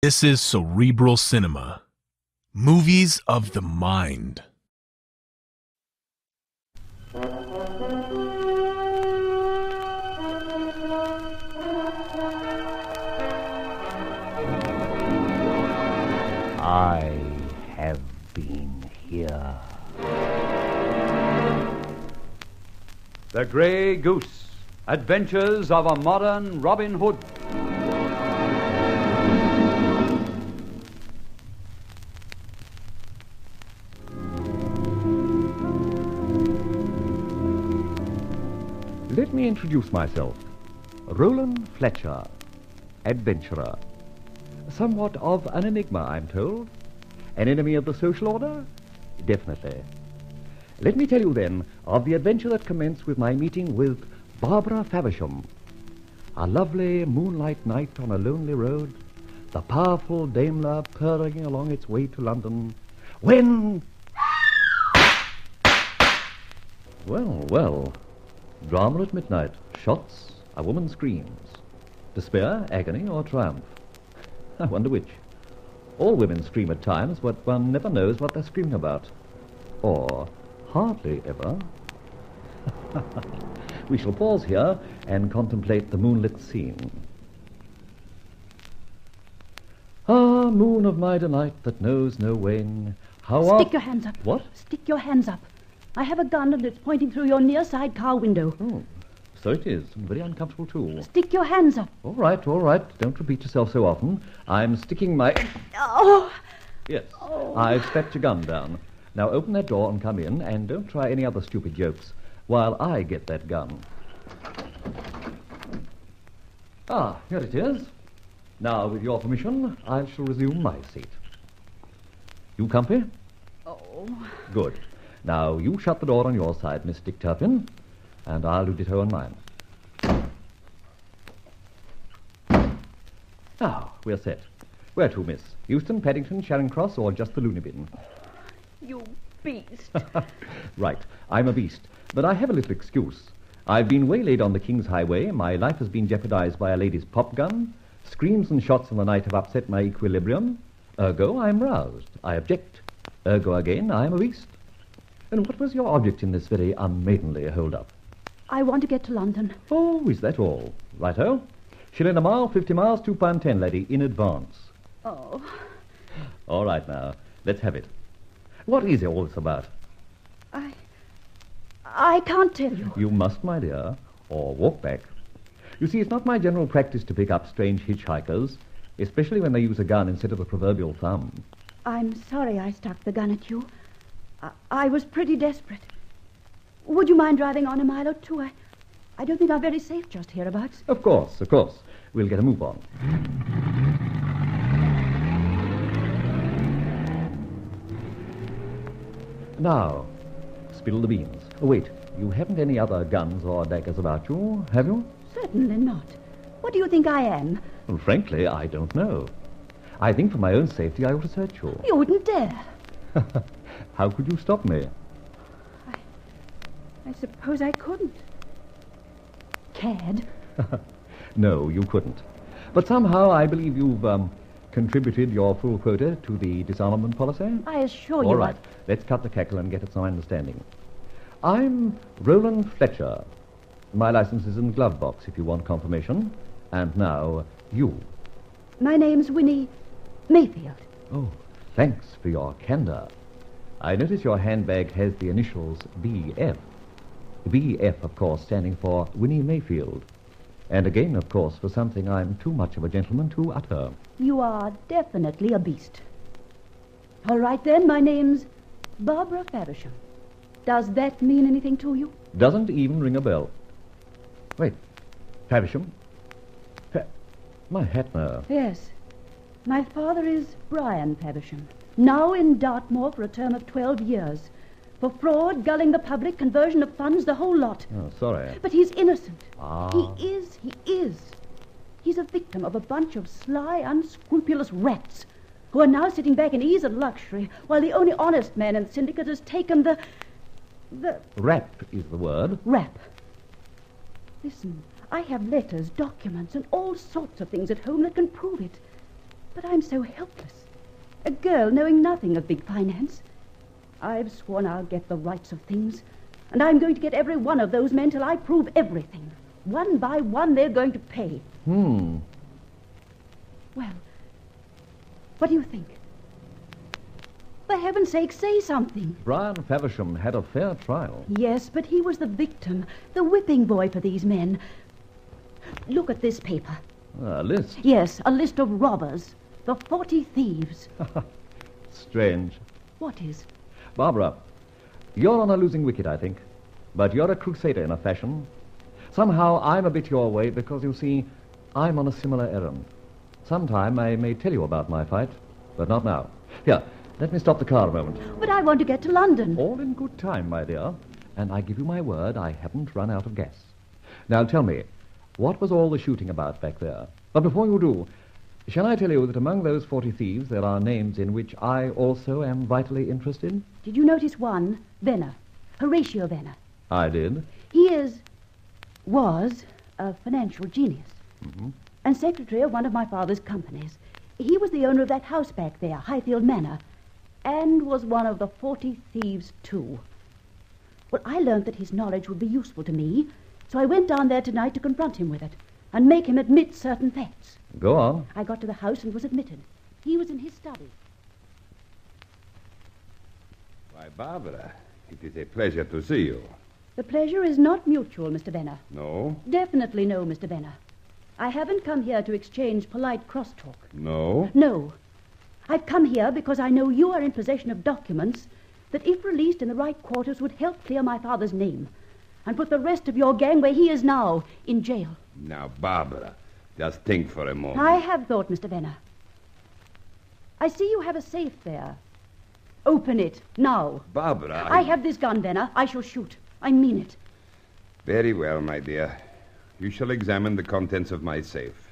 This is Cerebral Cinema. Movies of the mind. I have been here. The Grey Goose. Adventures of a Modern Robin Hood. Let me introduce myself. Roland Fletcher, adventurer. Somewhat of an enigma, I'm told. An enemy of the social order? Definitely. Let me tell you, then, of the adventure that commenced with my meeting with Barbara Faversham. A lovely moonlight night on a lonely road, the powerful Daimler purring along its way to London, when... Well, drama at midnight, shots, a woman screams. Despair, agony, or triumph? I wonder which. All women scream at times, but one never knows what they're screaming about. Or hardly ever. We shall pause here and contemplate the moonlit scene. Ah, moon of my delight that knows no wane, how Stick your hands up. What? Stick your hands up. I have a gun and it's pointing through your near side car window. Oh, so it is. A very uncomfortable tool. Stick your hands up. All right. Don't repeat yourself so often. I'm sticking my... Oh! Yes, I've strapped your gun down. Now open that door and come in, and don't try any other stupid jokes while I get that gun. Ah, here it is. Now, with your permission, I shall resume my seat. You comfy? Oh. Good. Now, you shut the door on your side, Miss Dick Turpin, and I'll do ditto on mine. Now, we're set. Where to, miss? Euston, Paddington, Charing Cross, or just the loony bin? You beast. Right, I'm a beast, but I have a little excuse. I've been waylaid on the King's Highway, my life has been jeopardized by a lady's pop gun, screams and shots in the night have upset my equilibrium, ergo I'm roused, I object, ergo again I'm a beast. And what was your object in this very unmaidenly hold-up? I want to get to London. Oh, is that all? Righto. Shilling a mile, 50 miles, £2.10, laddie, in advance. Oh. All right now, let's have it. What is all this about? I can't tell you. You must, my dear, or walk back. You see, it's not my general practice to pick up strange hitchhikers, especially when they use a gun instead of the proverbial thumb. I'm sorry I stuck the gun at you. I was pretty desperate. Would you mind driving on a mile or two? I don't think I'm very safe just hereabouts. Of course. We'll get a move on. Now, spill the beans. Oh, wait, you haven't any other guns or daggers about you, have you? Certainly not. What do you think I am? Well, frankly, I don't know. I think for my own safety I ought to search you. You wouldn't dare. How could you stop me? I suppose I couldn't. Cad. No, you couldn't. But somehow I believe you've contributed your full quota to the disarmament policy. I assure you. All right, let's cut the cackle and get at some understanding. I'm Roland Fletcher. My license is in the glove box if you want confirmation. And now, you. My name's Winnie Mayfield. Oh, thanks for your candor. I notice your handbag has the initials BF. BF, of course, standing for Winnie Mayfield. And again, of course, for something I'm too much of a gentleman to utter. You are definitely a beast. All right, then, my name's Barbara Faversham. Does that mean anything to you? Doesn't even ring a bell. Wait, Faversham? My hat now. Yes. My father is Brian Faversham, now in Dartmoor for a term of 12 years. For fraud, gulling the public, conversion of funds, the whole lot. Oh, sorry. But he's innocent. Ah. He is. He's a victim of a bunch of sly, unscrupulous rats who are now sitting back in ease and luxury while the only honest man in the syndicate has taken the... Rap is the word. Rap. Listen, I have letters, documents, and all sorts of things at home that can prove it. But I'm so helpless. A girl knowing nothing of big finance. I've sworn I'll get the rights of things. And I'm going to get every one of those men till I prove everything. One by one, they're going to pay. Well, what do you think? For heaven's sake, say something. Brian Faversham had a fair trial. Yes, but he was the victim, the whipping boy for these men. Look at this paper. A list? Yes, a list of robbers. The 40 thieves. Strange. What is? Barbara, you're on a losing wicket, I think. But you're a crusader in a fashion. Somehow I'm a bit your way because, you see, I'm on a similar errand. Sometime I may tell you about my fight, but not now. Here, let me stop the car a moment. But I want to get to London. All in good time, my dear. And I give you my word I haven't run out of gas. Now tell me, what was all the shooting about back there? But before you do, shall I tell you that among those 40 thieves there are names in which I also am vitally interested? Did you notice one? Venner. Horatio Venner. I did. He was a financial genius. Mm-hmm. And secretary of one of my father's companies. He was the owner of that house back there, Highfield Manor, and was one of the 40 thieves, too. Well, I learned that his knowledge would be useful to me, so I went down there tonight to confront him with it and make him admit certain facts. Go on. I got to the house and was admitted. He was in his study. Why, Barbara, it is a pleasure to see you. The pleasure is not mutual, Mr. Venner. No? Definitely no, Mr. Venner. I haven't come here to exchange polite crosstalk. No? No. I've come here because I know you are in possession of documents that, if released in the right quarters, would help clear my father's name and put the rest of your gang where he is now, in jail. Now, Barbara, just think for a moment. I have thought, Mr. Venner. I see you have a safe there. Open it, now. Barbara, I have this gun, Venner. I shall shoot. I mean it. Very well, my dear. You shall examine the contents of my safe.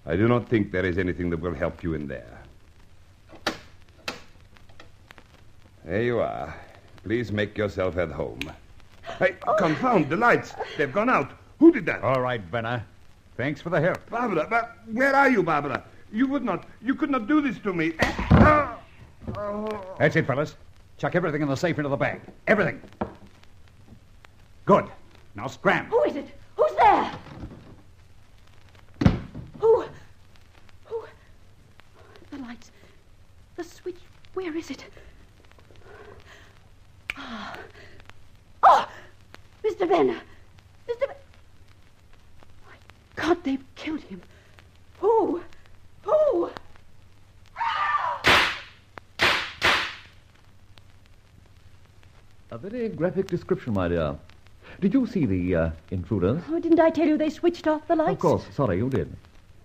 I do not think there is anything that will help you in there. There you are. Please make yourself at home. Hey, confound the lights. They've gone out. Who did that? All right, Benner. Thanks for the help. Barbara, where are you, Barbara? You could not do this to me. That's it, fellas. Chuck everything in the safe into the bag. Everything. Good. Now scram. Who is it? Who's there? Who? The lights. The switch. Where is it? Oh! Mr. Venner! Mr. Venner! My God, they've killed him. Who? A very graphic description, my dear. Did you see the intruders? Oh, didn't I tell you they switched off the lights? Of course. Sorry, you did.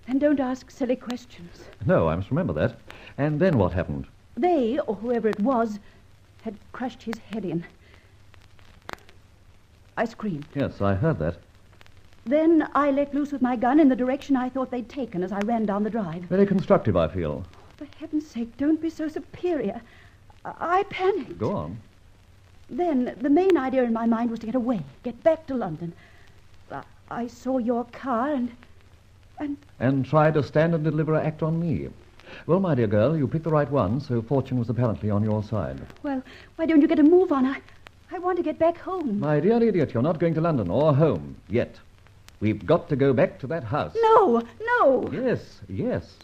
And don't ask silly questions. No, I must remember that. And then what happened? They, or whoever it was, had crushed his head in. I screamed. Yes, I heard that. Then I let loose with my gun in the direction I thought they'd taken as I ran down the drive. Very constructive, I feel. For heaven's sake, don't be so superior. I panicked. Go on. Then the main idea in my mind was to get away, get back to London. I saw your car And try to stand and deliver an act on me. Well, my dear girl, you picked the right one, so fortune was apparently on your side. Well, why don't you get a move on? I want to get back home. My dear idiot, you're not going to London or home yet. We've got to go back to that house. No! Yes.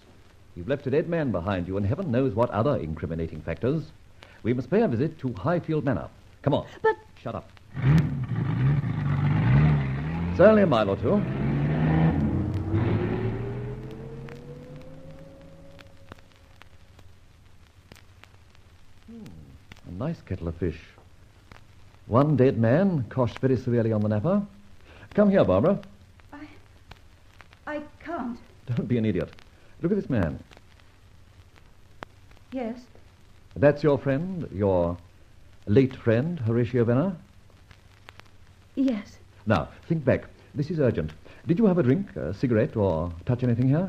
You've left a dead man behind you, and heaven knows what other incriminating factors. We must pay a visit to Highfield Manor. Come on. But... Shut up. It's only a mile or two. A nice kettle of fish. One dead man, coshed very severely on the napper. Come here, Barbara. I can't. Don't be an idiot. Look at this man. Yes? That's your friend, your late friend, Horatio Venner? Yes. Now, think back. This is urgent. Did you have a drink, a cigarette, or touch anything here?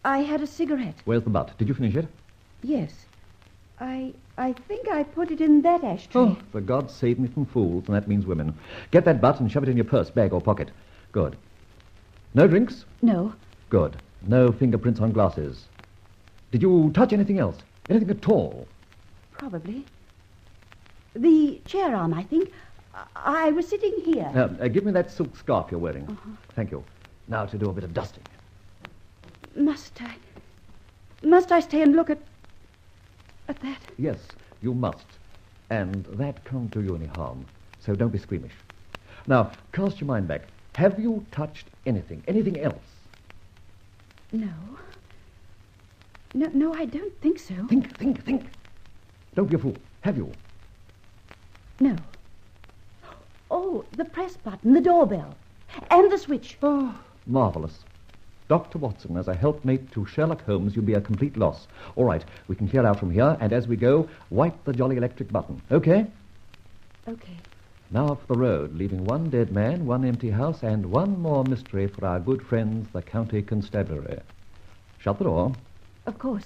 I had a cigarette. Where's the butt? Did you finish it? Yes. I think I put it in that ashtray. Oh, for God's sake, me from fools, and that means women. Get that butt and shove it in your purse, bag, or pocket. Good. No drinks? No. Good. No fingerprints on glasses. Did you touch anything else? Anything at all? Probably. The chair arm, I think. I was sitting here. Give me that silk scarf you're wearing. Thank you. Now to do a bit of dusting. Must I stay and look at that? Yes, you must. And that can't do you any harm. So don't be squeamish. Now, cast your mind back. Have you touched anything? Anything else? No. No, I don't think so. Think. Don't be a fool. Have you? No. Oh, the press button, the doorbell, and the switch. Oh, marvelous. Dr. Watson, as a helpmate to Sherlock Holmes, you'll be a complete loss. All right, we can clear out from here, and as we go, wipe the jolly electric button. Okay? Okay. Now for the road, leaving one dead man, one empty house, and one more mystery for our good friends, the county constabulary. Shut the door. Of course.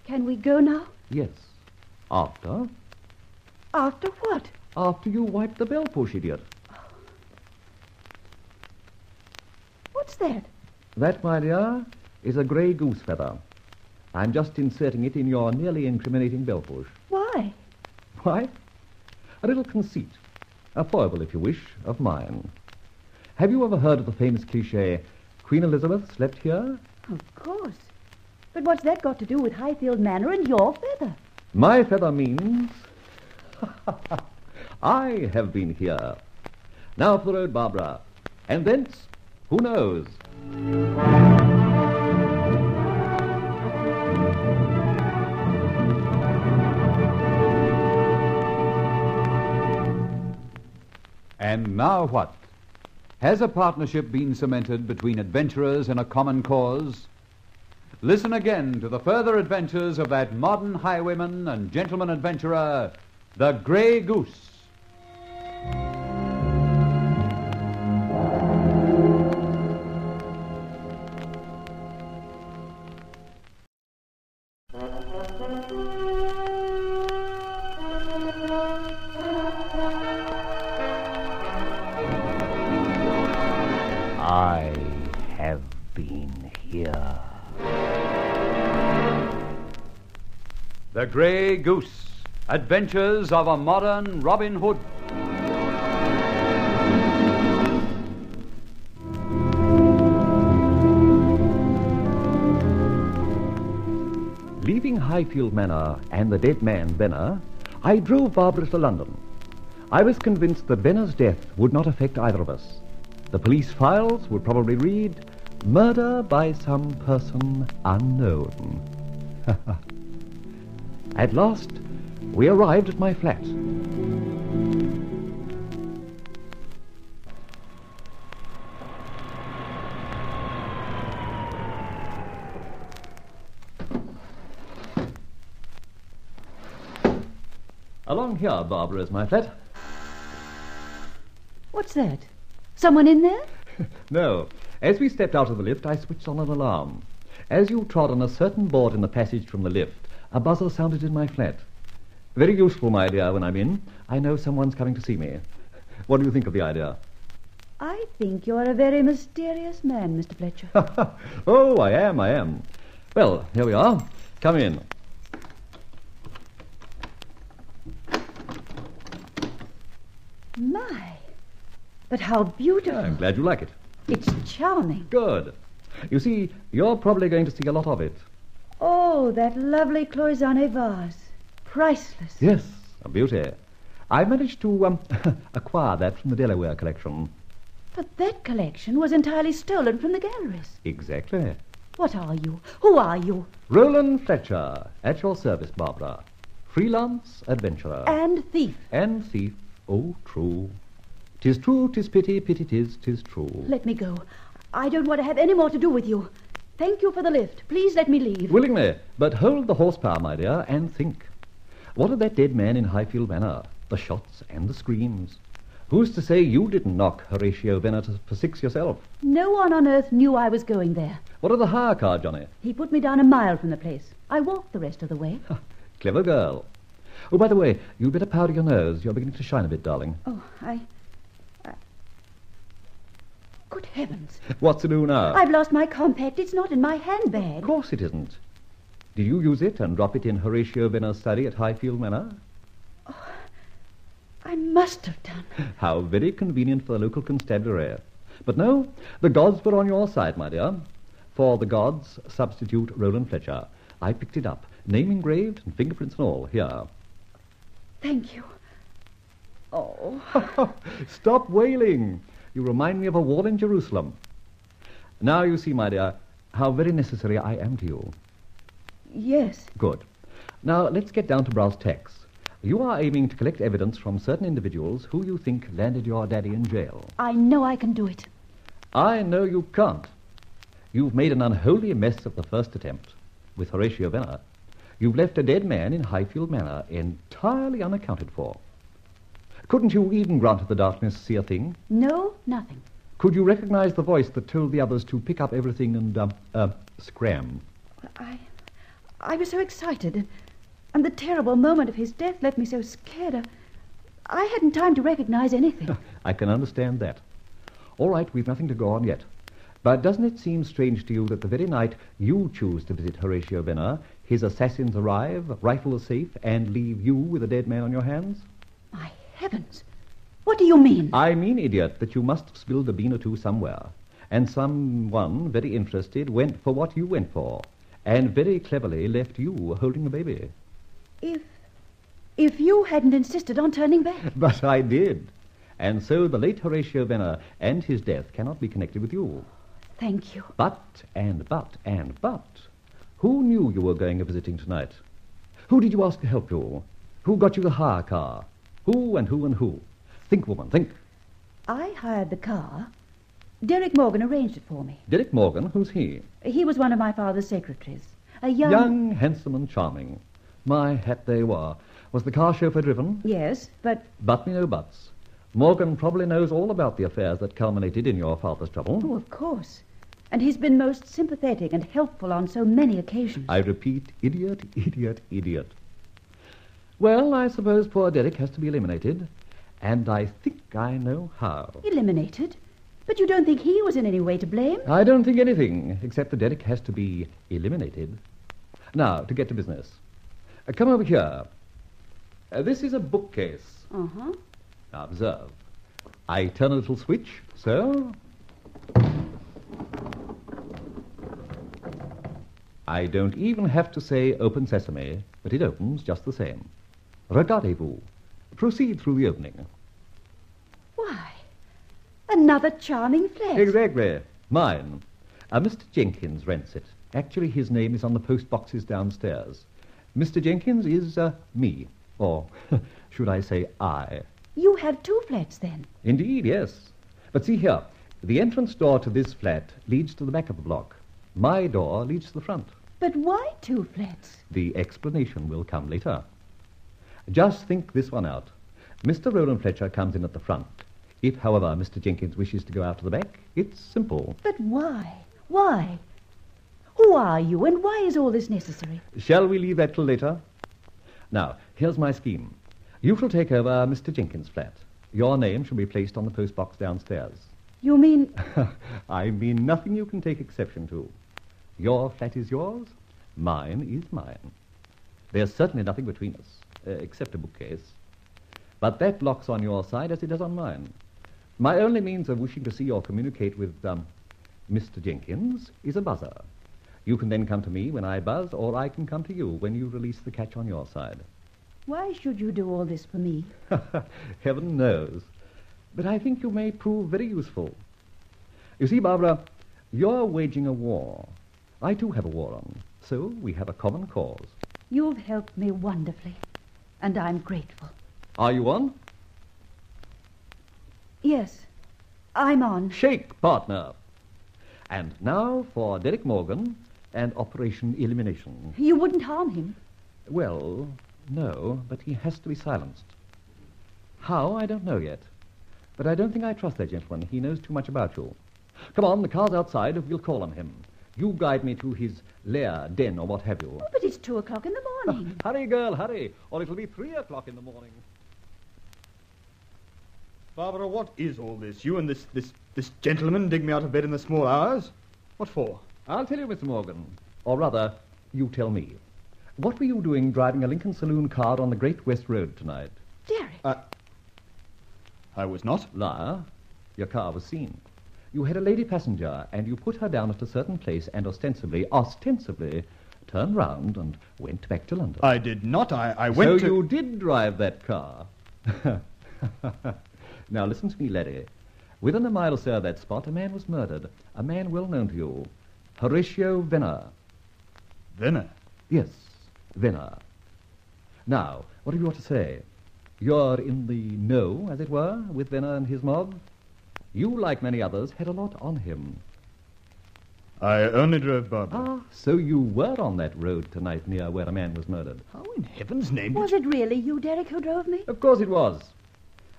Can we go now? Yes. After? After what? After you wipe the bell push, idiot. What's that? That, my dear, is a grey goose feather. I'm just inserting it in your nearly incriminating bell push. Why? Why? A little conceit. A foible, if you wish, of mine. Have you ever heard of the famous cliché, Queen Elizabeth slept here? Of course. But what's that got to do with Highfield Manor and your feather? My feather means... I have been here. Now for the road, Barbara. And thence, who knows? And now what? Has a partnership been cemented between adventurers in a common cause? Listen again to the further adventures of that modern highwayman and gentleman adventurer, the Grey Goose. I have been here. The Grey Goose, Adventures of a Modern Robin Hood. Leaving Highfield Manor and the dead man, Benner, I drove Barbara to London. I was convinced that Benner's death would not affect either of us. The police files would probably read, "Murder by some person unknown." At last, we arrived at my flat. Along here, Barbara, is my flat. What's that? Someone in there? No. As we stepped out of the lift, I switched on an alarm. As you trod on a certain board in the passage from the lift, a buzzer sounded in my flat. Very useful, my dear, when I'm in. I know someone's coming to see me. What do you think of the idea? I think you're a very mysterious man, Mr. Fletcher. Oh, I am. Well, here we are. Come in. My, but how beautiful. I'm glad you like it. It's charming. Good. You see, you're probably going to see a lot of it. Oh, that lovely cloisonne vase. Priceless. Yes, a beauty. I managed to acquire that from the Delaware collection. But that collection was entirely stolen from the galleries. Exactly. What are you? Who are you? Roland Fletcher, at your service, Barbara. Freelance adventurer. And thief. And thief. Oh, true. 'Tis true, 'tis pity, pity 'tis true. Let me go. I don't want to have any more to do with you. Thank you for the lift. Please let me leave. Willingly, but hold the horsepower, my dear, and think. What of that dead man in Highfield Manor? The shots and the screams. Who's to say you didn't knock Horatio Venner for 6 yourself? No one on earth knew I was going there. What of the hire car, Johnny? He put me down a mile from the place. I walked the rest of the way. Clever girl. Oh, by the way, you'd better powder your nose. You're beginning to shine a bit, darling. Oh, Good heavens. What's to do now? I've lost my compact. It's not in my handbag. Of course it isn't. Did you use it and drop it in Horatio Venner's study at Highfield Manor? I must have done. How very convenient for the local constabulary. But no, the gods were on your side, my dear. For the gods, substitute Roland Fletcher. I picked it up, name engraved and fingerprints and all. Here. Thank you. Oh. Stop wailing. You remind me of a war in Jerusalem. Now you see, my dear, how very necessary I am to you. Yes. Good. Now let's get down to brass tacks. You are aiming to collect evidence from certain individuals who you think landed your daddy in jail. I know I can do it. I know you can't. You've made an unholy mess of the first attempt with Horatio Venner. You've left a dead man in Highfield Manor entirely unaccounted for. Couldn't you, even granted the darkness, see a thing? No, nothing. Could you recognize the voice that told the others to pick up everything and, scram? I was so excited, and the terrible moment of his death left me so scared. I hadn't time to recognize anything. I can understand that. All right, we've nothing to go on yet. But doesn't it seem strange to you that the very night you choose to visit Horatio Venner, his assassins arrive, rifle the safe, and leave you with a dead man on your hands? My heavens! What do you mean? I mean, idiot, that you must have spilled a bean or two somewhere, and someone very interested went for what you went for, and very cleverly left you holding the baby. If you hadn't insisted on turning back. But I did. And so the late Horatio Venner and his death cannot be connected with you. Thank you. But, who knew you were going a-visiting tonight? Who did you ask to help you? Who got you the hire car? Who and who and who? Think, woman, think. I hired the car. Derek Morgan arranged it for me. Derek Morgan? Who's he? He was one of my father's secretaries. A young... Young, handsome, and charming. My hat they were. Was the car chauffeur driven? Yes, but... But me no buts. Morgan probably knows all about the affairs that culminated in your father's trouble. Oh, of course. And he's been most sympathetic and helpful on so many occasions. I repeat, idiot, idiot, idiot. Well, I suppose poor Derek has to be eliminated. And I think I know how. Eliminated? But you don't think he was in any way to blame? I don't think anything, except that Derek has to be eliminated. Now, to get to business. Come over here. This is a bookcase. Uh-huh. Now, observe. I turn a little switch, so... I don't even have to say open sesame, but it opens just the same. Regardez-vous. Proceed through the opening. Why, another charming flat. Exactly. Mine. Mr. Jenkins rents it. Actually, his name is on the post boxes downstairs. Mr. Jenkins is, me. Or, should I say, I. You have two flats, then? Indeed, yes. But see here. The entrance door to this flat leads to the back of the block. My door leads to the front. But why two flats? The explanation will come later. Just think this one out. Mr. Roland Fletcher comes in at the front. If, however, Mr. Jenkins wishes to go out to the back, it's simple. But why? Why? Who are you, and why is all this necessary? Shall we leave that till later? Now, here's my scheme. You shall take over Mr. Jenkins' flat. Your name shall be placed on the post box downstairs. You mean... I mean nothing you can take exception to. Your flat is yours, mine is mine. There's certainly nothing between us, except a bookcase. But that lock's on your side as it does on mine. My only means of wishing to see or communicate with, Mr. Jenkins is a buzzer. You can then come to me when I buzz, or I can come to you when you release the catch on your side. Why should you do all this for me? Heaven knows. But I think you may prove very useful. You see, Barbara, you're waging a war. I too have a war on, so we have a common cause. You've helped me wonderfully, and I'm grateful. Are you on? Yes, I'm on. Shake, partner. And now for Derek Morgan and Operation Elimination. You wouldn't harm him? Well, no, but he has to be silenced. How, I don't know yet. But I don't think I trust that gentleman. He knows too much about you. Come on, the car's outside. We'll call on him. You guide me to his lair, den, or what have you. Oh, but it's 2 o'clock in the morning. Hurry, girl, hurry, or it'll be 3 o'clock in the morning. Barbara, what is all this? You and this gentleman dig me out of bed in the small hours? What for? I'll tell you, Mr. Morgan. Or rather, you tell me. What were you doing driving a Lincoln saloon car on the Great West Road tonight? Derek. I was not. Liar. Your car was seen. You had a lady passenger, and you put her down at a certain place and ostensibly, turned round and went back to London. I did not. I went so to... you did drive that car. Now, listen to me, laddie. Within a mile or so of that spot, a man was murdered. A man well known to you. Horatio Venner. Venner? Yes, Venner. Now, what have you got to say? You're in the know, as it were, with Venner and his mob. You, like many others, had a lot on him. I only drove Barbara. Ah, so you were on that road tonight near where a man was murdered. How in heaven's name Was it really you, Derek, who drove me? Of course it was.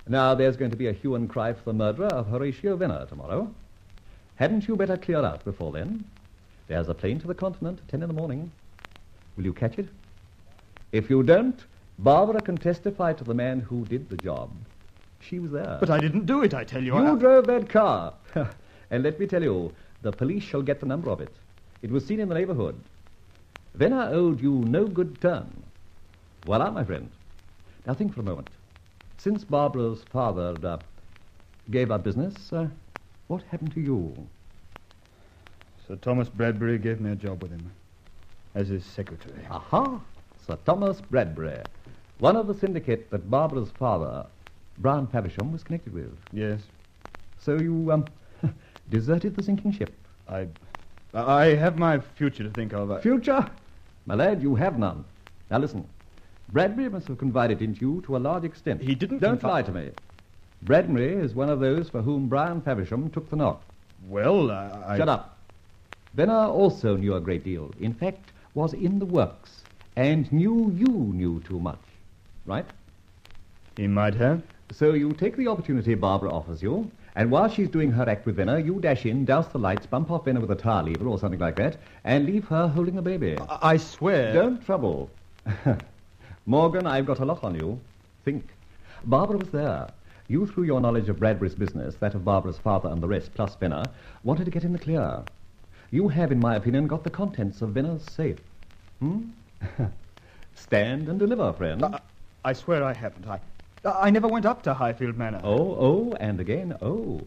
Now, there's going to be a hue and cry for the murderer of Horatio Venner tomorrow. Hadn't you better clear out before then? There's a plane to the continent at 10 in the morning. Will you catch it? If you don't, Barbara can testify to the man who did the job. She was there. But I didn't do it, I tell you. You drove that car. And let me tell you, the police shall get the number of it. It was seen in the neighborhood. Venner owed you no good turn. Voila, my friend. Now think for a moment. Since Barbara's father gave up business, what happened to you? Sir Thomas Bradbury gave me a job with him as his secretary. Aha! Sir Thomas Bradbury, one of the syndicate that Barbara's father, Brown Faversham, was connected with. Yes. So you deserted the sinking ship. I have my future to think of. Future? My lad, you have none. Now listen. Bradbury must have confided in you to a large extent. He didn't Don't lie to me. Bradbury is one of those for whom Brian Faversham took the knock. Well, Shut up. Venner also knew a great deal. In fact, was in the works and knew you knew too much. Right? He might have. So you take the opportunity Barbara offers you, and while she's doing her act with Venner, you dash in, douse the lights, bump off Venner with a tire lever or something like that, and leave her holding the baby. I swear... Don't trouble. Morgan, I've got a lot on you. Think. Barbara was there. You, through your knowledge of Bradbury's business, that of Barbara's father and the rest, plus Venner, wanted to get in the clear. You have, in my opinion, got the contents of Venner's safe. Stand and deliver, friend. I swear I haven't. I never went up to Highfield Manor. Oh, and again, oh.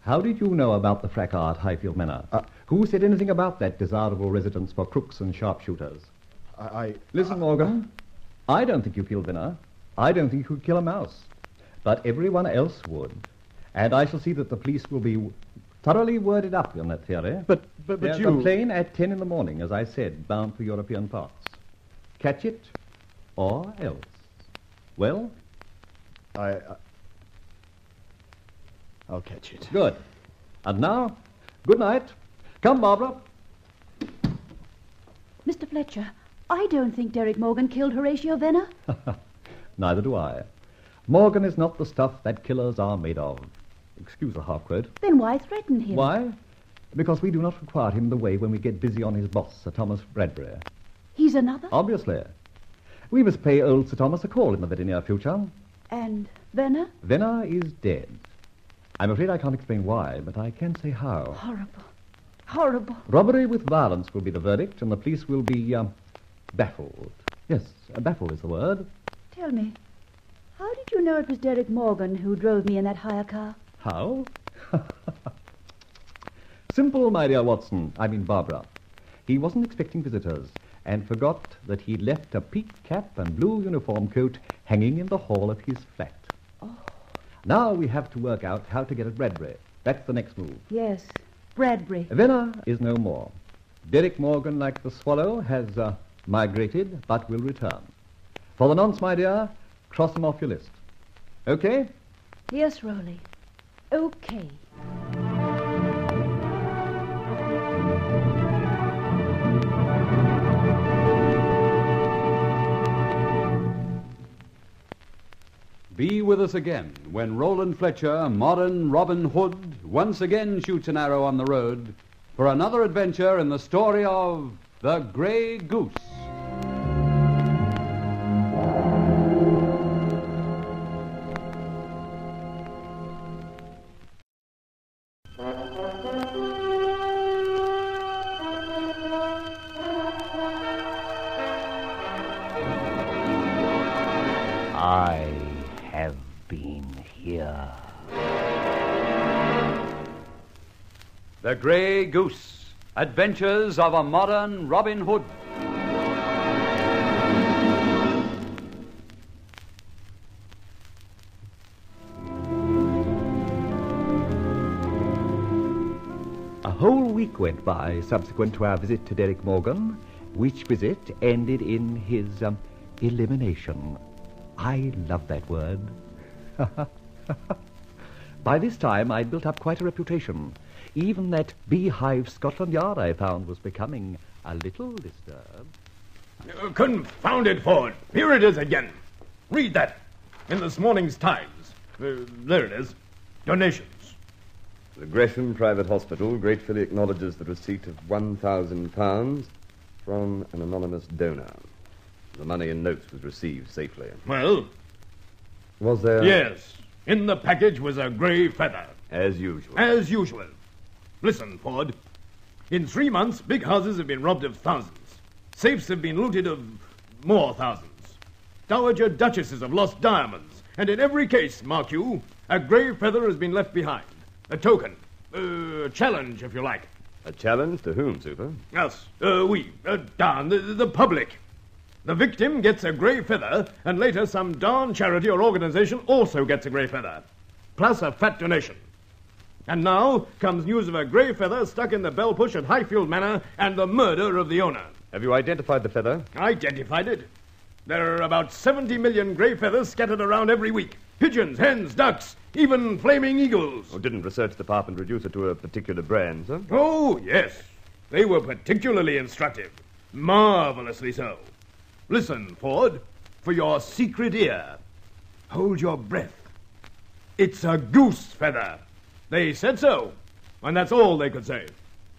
How did you know about the fracas at Highfield Manor? Who said anything about that desirable residence for crooks and sharpshooters? Listen, Morgan, I don't think you killed Venner. I don't think you could kill a mouse. But everyone else would. And I shall see that the police will be thoroughly worded up on that theory. But There's you... a plane at 10 in the morning, as I said, bound for European parts. Catch it, or else. Well? I'll catch it. Good. And now, good night. Come, Barbara. Mr. Fletcher, I don't think Derek Morgan killed Horatio Venner. Neither do I. Morgan is not the stuff that killers are made of. Excuse the half-quote. Then why threaten him? Why? Because we do not require him the way when we get busy on his boss, Sir Thomas Bradbury. He's another? Obviously. We must pay old Sir Thomas a call in the very near future. And Venner? Venner is dead. I'm afraid I can't explain why, but I can say how. Horrible. Horrible. Robbery with violence will be the verdict, and the police will be, baffled. Yes, baffled is the word. Tell me, how did you know it was Derek Morgan who drove me in that hire car? How? Simple, my dear Watson. I mean Barbara. He wasn't expecting visitors and forgot that he'd left a peaked cap and blue uniform coat hanging in the hall of his flat. Oh. Now we have to work out how to get at Bradbury. That's the next move. Yes, Bradbury. Venner is no more. Derek Morgan, like the swallow, has migrated but will return. For the nonce, my dear, cross him off your list. Okay? Yes, Rowley. Okay. Be with us again when Roland Fletcher, modern Robin Hood, once again shoots an arrow on the road for another adventure in the story of The Grey Goose. The Grey Goose. Adventures of a Modern Robin Hood. A whole week went by subsequent to our visit to Derek Morgan, which visit ended in his elimination. I love that word. By this time, I'd built up quite a reputation. Even that beehive Scotland Yard I found was becoming a little disturbed. Confound it, Ford. Here it is again. Read that. In this morning's Times. There it is. Donations. The Gresham Private Hospital gratefully acknowledges the receipt of £1,000 from an anonymous donor. The money in notes was received safely. Well? Was there... Yes. In the package was a grey feather. As usual. As usual. Listen, Ford. In 3 months, big houses have been robbed of thousands. Safes have been looted of more thousands. Dowager duchesses have lost diamonds. And in every case, mark you, a grey feather has been left behind. A token. A challenge, if you like. A challenge to whom, Super? Us. The public. The victim gets a grey feather, and later some darn charity or organization also gets a grey feather. Plus a fat donation. And now comes news of a grey feather stuck in the bell push at Highfield Manor and the murder of the owner. Have you identified the feather? Identified it. There are about 70 million grey feathers scattered around every week. Pigeons, hens, ducks, even flaming eagles. Oh, didn't research department reduce it to a particular brand, sir? Oh, yes. They were particularly instructive. Marvelously so. Listen, Ford, for your secret ear. Hold your breath. It's a goose feather. They said so, and that's all they could say.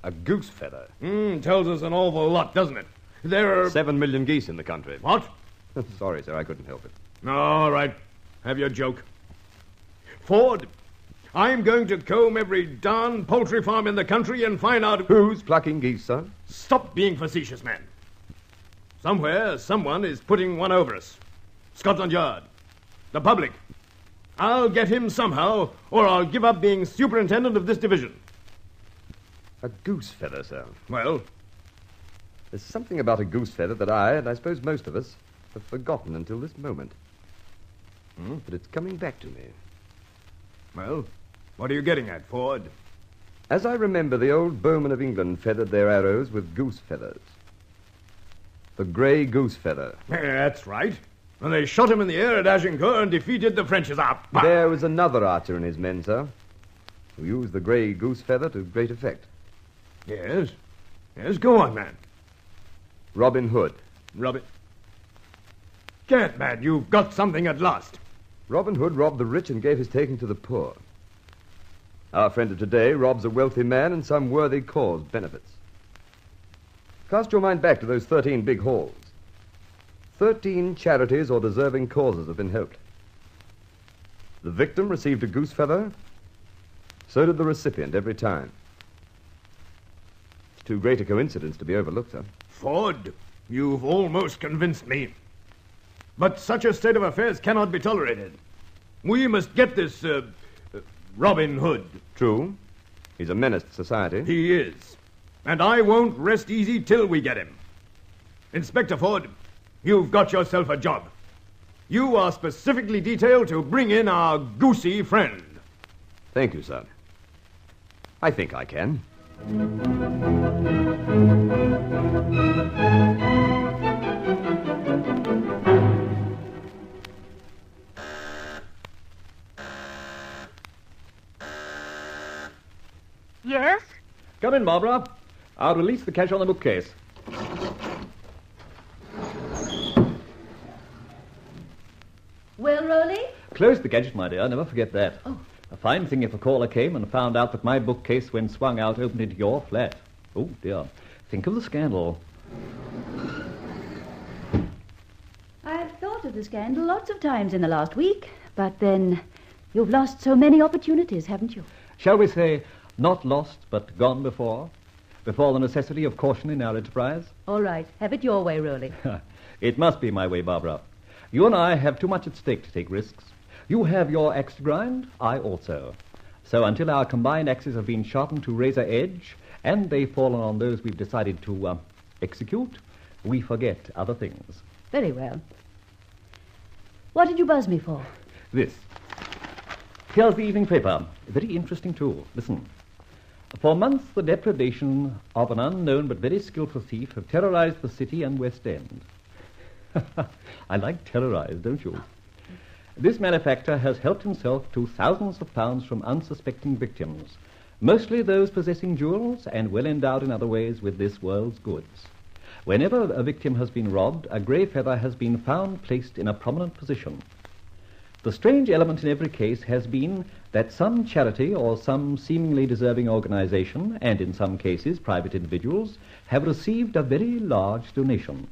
A goose feather? Tells us an awful lot, doesn't it? There are... 7 million geese in the country. What? Sorry, sir, I couldn't help it. All right. Have your joke. Ford, I'm going to comb every darn poultry farm in the country and find out... Who's plucking geese, sir? Stop being facetious, man. Somewhere, someone is putting one over us. Scotland Yard. The public. I'll get him somehow, or I'll give up being superintendent of this division. A goose feather, sir. Well? There's something about a goose feather that I, and I suppose most of us, have forgotten until this moment. But it's coming back to me. Well, what are you getting at, Ford? As I remember, the old bowmen of England feathered their arrows with goose feathers. The grey goose feather. That's right. And they shot him in the air at Agincourt and defeated the French's up. There was another archer and his men, sir, who used the grey goose feather to great effect. Yes? Yes, go on, man. Robin Hood. Robin... Gad, man, you've got something at last. Robin Hood robbed the rich and gave his taking to the poor. Our friend of today robs a wealthy man and some worthy cause benefits. Cast your mind back to those 13 big hauls. 13 charities or deserving causes have been helped. The victim received a goose feather. So did the recipient every time. It's too great a coincidence to be overlooked, sir. Ford, you've almost convinced me. But such a state of affairs cannot be tolerated. We must get this, Robin Hood. True. He's a menace to society. He is. And I won't rest easy till we get him. Inspector Ford, you've got yourself a job. You are specifically detailed to bring in our goosey friend. Thank you, sir. I think I can. Yes? Come in, Barbara. I'll release the cash on the bookcase. Well, Rolly? Close the gadget, my dear. Never forget that. Oh. A fine thing if a caller came and found out that my bookcase, when swung out, opened into your flat. Oh, dear. Think of the scandal. I've thought of the scandal lots of times in the last week, but then you've lost so many opportunities, haven't you? Shall we say, not lost, but gone before? Before the necessity of caution in our enterprise? All right. Have it your way, Rolly. It must be my way, Barbara. You and I have too much at stake to take risks. You have your axe to grind, I also. So until our combined axes have been sharpened to razor edge, and they've fallen on those we've decided to execute, we forget other things. Very well. What did you buzz me for? This. Here's the evening paper. Very interesting, too. Listen. For months, the depredation of an unknown but very skillful thief have terrorized the city and West End. I like terrorized, don't you? This malefactor has helped himself to thousands of pounds from unsuspecting victims, mostly those possessing jewels and well endowed in other ways with this world's goods. Whenever a victim has been robbed, a grey feather has been found placed in a prominent position. The strange element in every case has been that some charity or some seemingly deserving organization, and in some cases private individuals, have received a very large donation.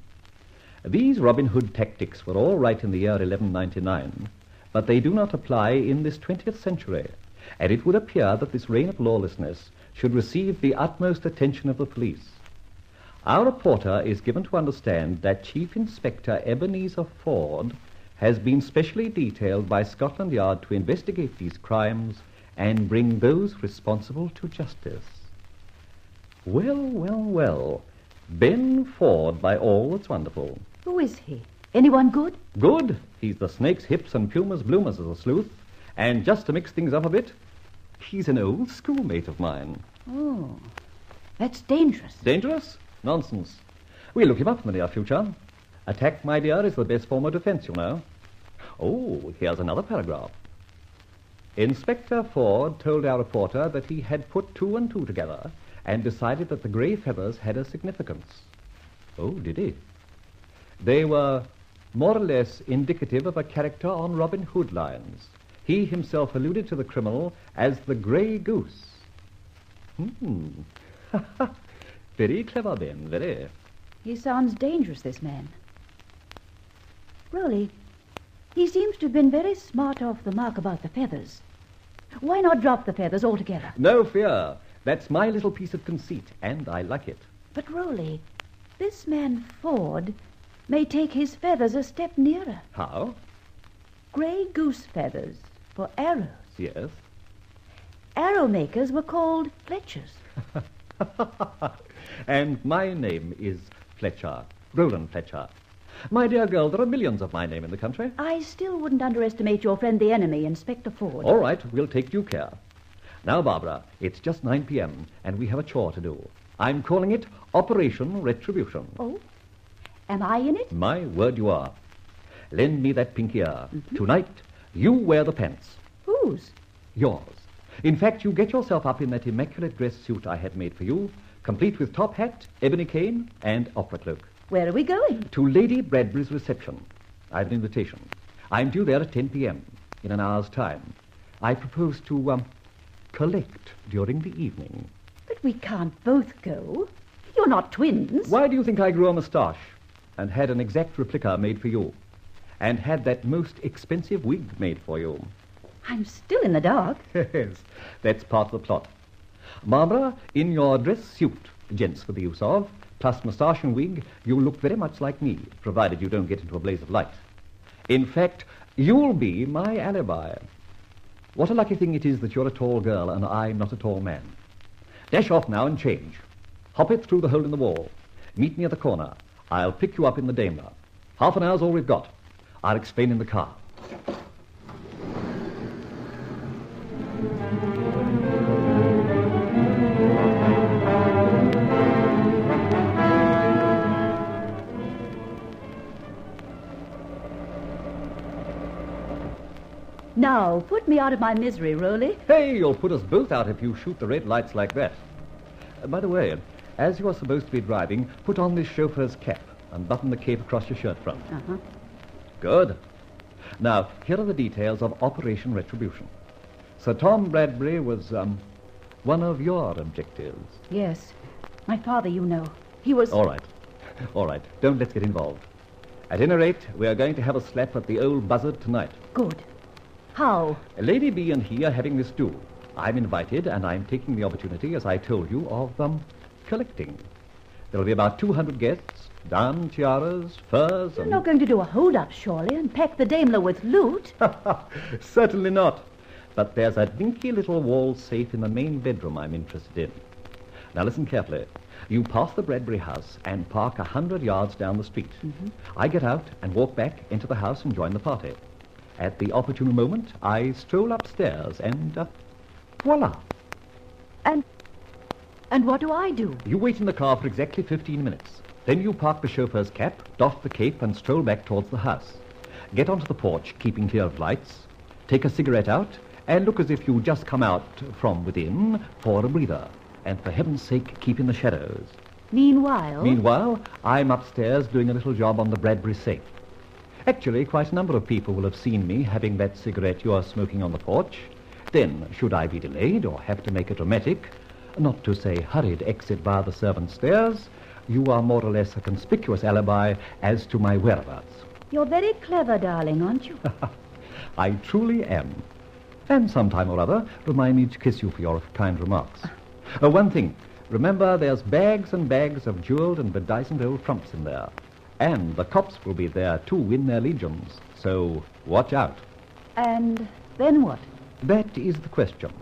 These Robin Hood tactics were all right in the year 1199, but they do not apply in this 20th century, and it would appear that this reign of lawlessness should receive the utmost attention of the police. Our reporter is given to understand that Chief Inspector Ebenezer Ford has been specially detailed by Scotland Yard to investigate these crimes and bring those responsible to justice. Well, well, well. Ben Ford, by all that's wonderful. Who is he? Anyone good? Good? He's the snake's hips and Puma's bloomers as a sleuth. And just to mix things up a bit, he's an old schoolmate of mine. Oh, that's dangerous. Dangerous? Nonsense. We'll look him up in the near future. Attack, my dear, is the best form of defense, you know. Oh, here's another paragraph. Inspector Ford told our reporter that he had put two and two together and decided that the grey feathers had a significance. Oh, did he? They were more or less indicative of a character on Robin Hood lines. He himself alluded to the criminal as the Grey Goose. Very clever, Ben, very. He sounds dangerous, this man. Rowley, he seems to have been very smart off the mark about the feathers. Why not drop the feathers altogether? No fear. That's my little piece of conceit, and I like it. But, Rowley, this man Ford may take his feathers a step nearer. How? Grey goose feathers for arrows. Yes. Arrow makers were called Fletchers. And my name is Fletcher, Roland Fletcher. My dear girl, there are millions of my name in the country. I still wouldn't underestimate your friend the enemy, Inspector Ford. All right, we'll take due care. Now, Barbara, it's just 9 p.m., and we have a chore to do. I'm calling it Operation Retribution. Oh? Am I in it? My word, you are. Lend me that pink ear. Tonight, you wear the pants. Whose? Yours. In fact, you get yourself up in that immaculate dress suit I had made for you, complete with top hat, ebony cane, and opera cloak. Where are we going? To Lady Bradbury's reception. I have an invitation. I'm due there at 10 p.m., in an hour's time. I propose to, collect during the evening. But we can't both go. You're not twins. Why do you think I grew a moustache and had an exact replica made for you and had that most expensive wig made for you? I'm still in the dark. Yes, that's part of the plot. Barbara, in your dress suit, gents for the use of, plus moustache and wig, you look very much like me, provided you don't get into a blaze of light. In fact, you'll be my alibi. What a lucky thing it is that you're a tall girl and I'm not a tall man. Dash off now and change. Hop it through the hole in the wall. Meet me at the corner. I'll pick you up in the Daimler. Half an hour's all we've got. I'll explain in the car. Now, put me out of my misery, Rowley. Hey, you'll put us both out if you shoot the red lights like that. By the way, as you are supposed to be driving, put on this chauffeur's cap and button the cape across your shirt front. Uh-huh. Good. Now, here are the details of Operation Retribution. Sir Tom Bradbury was, one of your objectives. Yes. My father, you know. He was... All right. All right. Don't let's get involved. At any rate, we are going to have a slap at the old buzzard tonight. Good. How? Lady B and he are having this do. I'm invited, and I'm taking the opportunity, as I told you, of, collecting. There'll be about 200 guests, diamond tiaras, furs, You're not going to do a hold-up, surely, and pack the Daimler with loot? Certainly not. But there's a dinky little wall safe in the main bedroom I'm interested in. Now listen carefully. You pass the Bradbury house and park 100 yards down the street. I get out and walk back into the house and join the party. At the opportune moment, I stroll upstairs and voila. And what do I do? You wait in the car for exactly 15 minutes. Then you park the chauffeur's cap, doff the cape, and stroll back towards the house. Get onto the porch, keeping clear of lights. Take a cigarette out, and look as if you just come out from within for a breather. And for heaven's sake, keep in the shadows. Meanwhile, I'm upstairs doing a little job on the Bradbury safe. Actually, quite a number of people will have seen me having that cigarette you're smoking on the porch. Then, should I be delayed or have to make a dramatic, not to say hurried exit via the servants' stairs, you are more or less a conspicuous alibi as to my whereabouts. You're very clever, darling, aren't you? I truly am. And sometime or other, remind me to kiss you for your kind remarks. One thing, remember there's bags and bags of jeweled and bedizened old trumps in there. And the cops will be there too in their legions, so watch out. And then what? That is the question.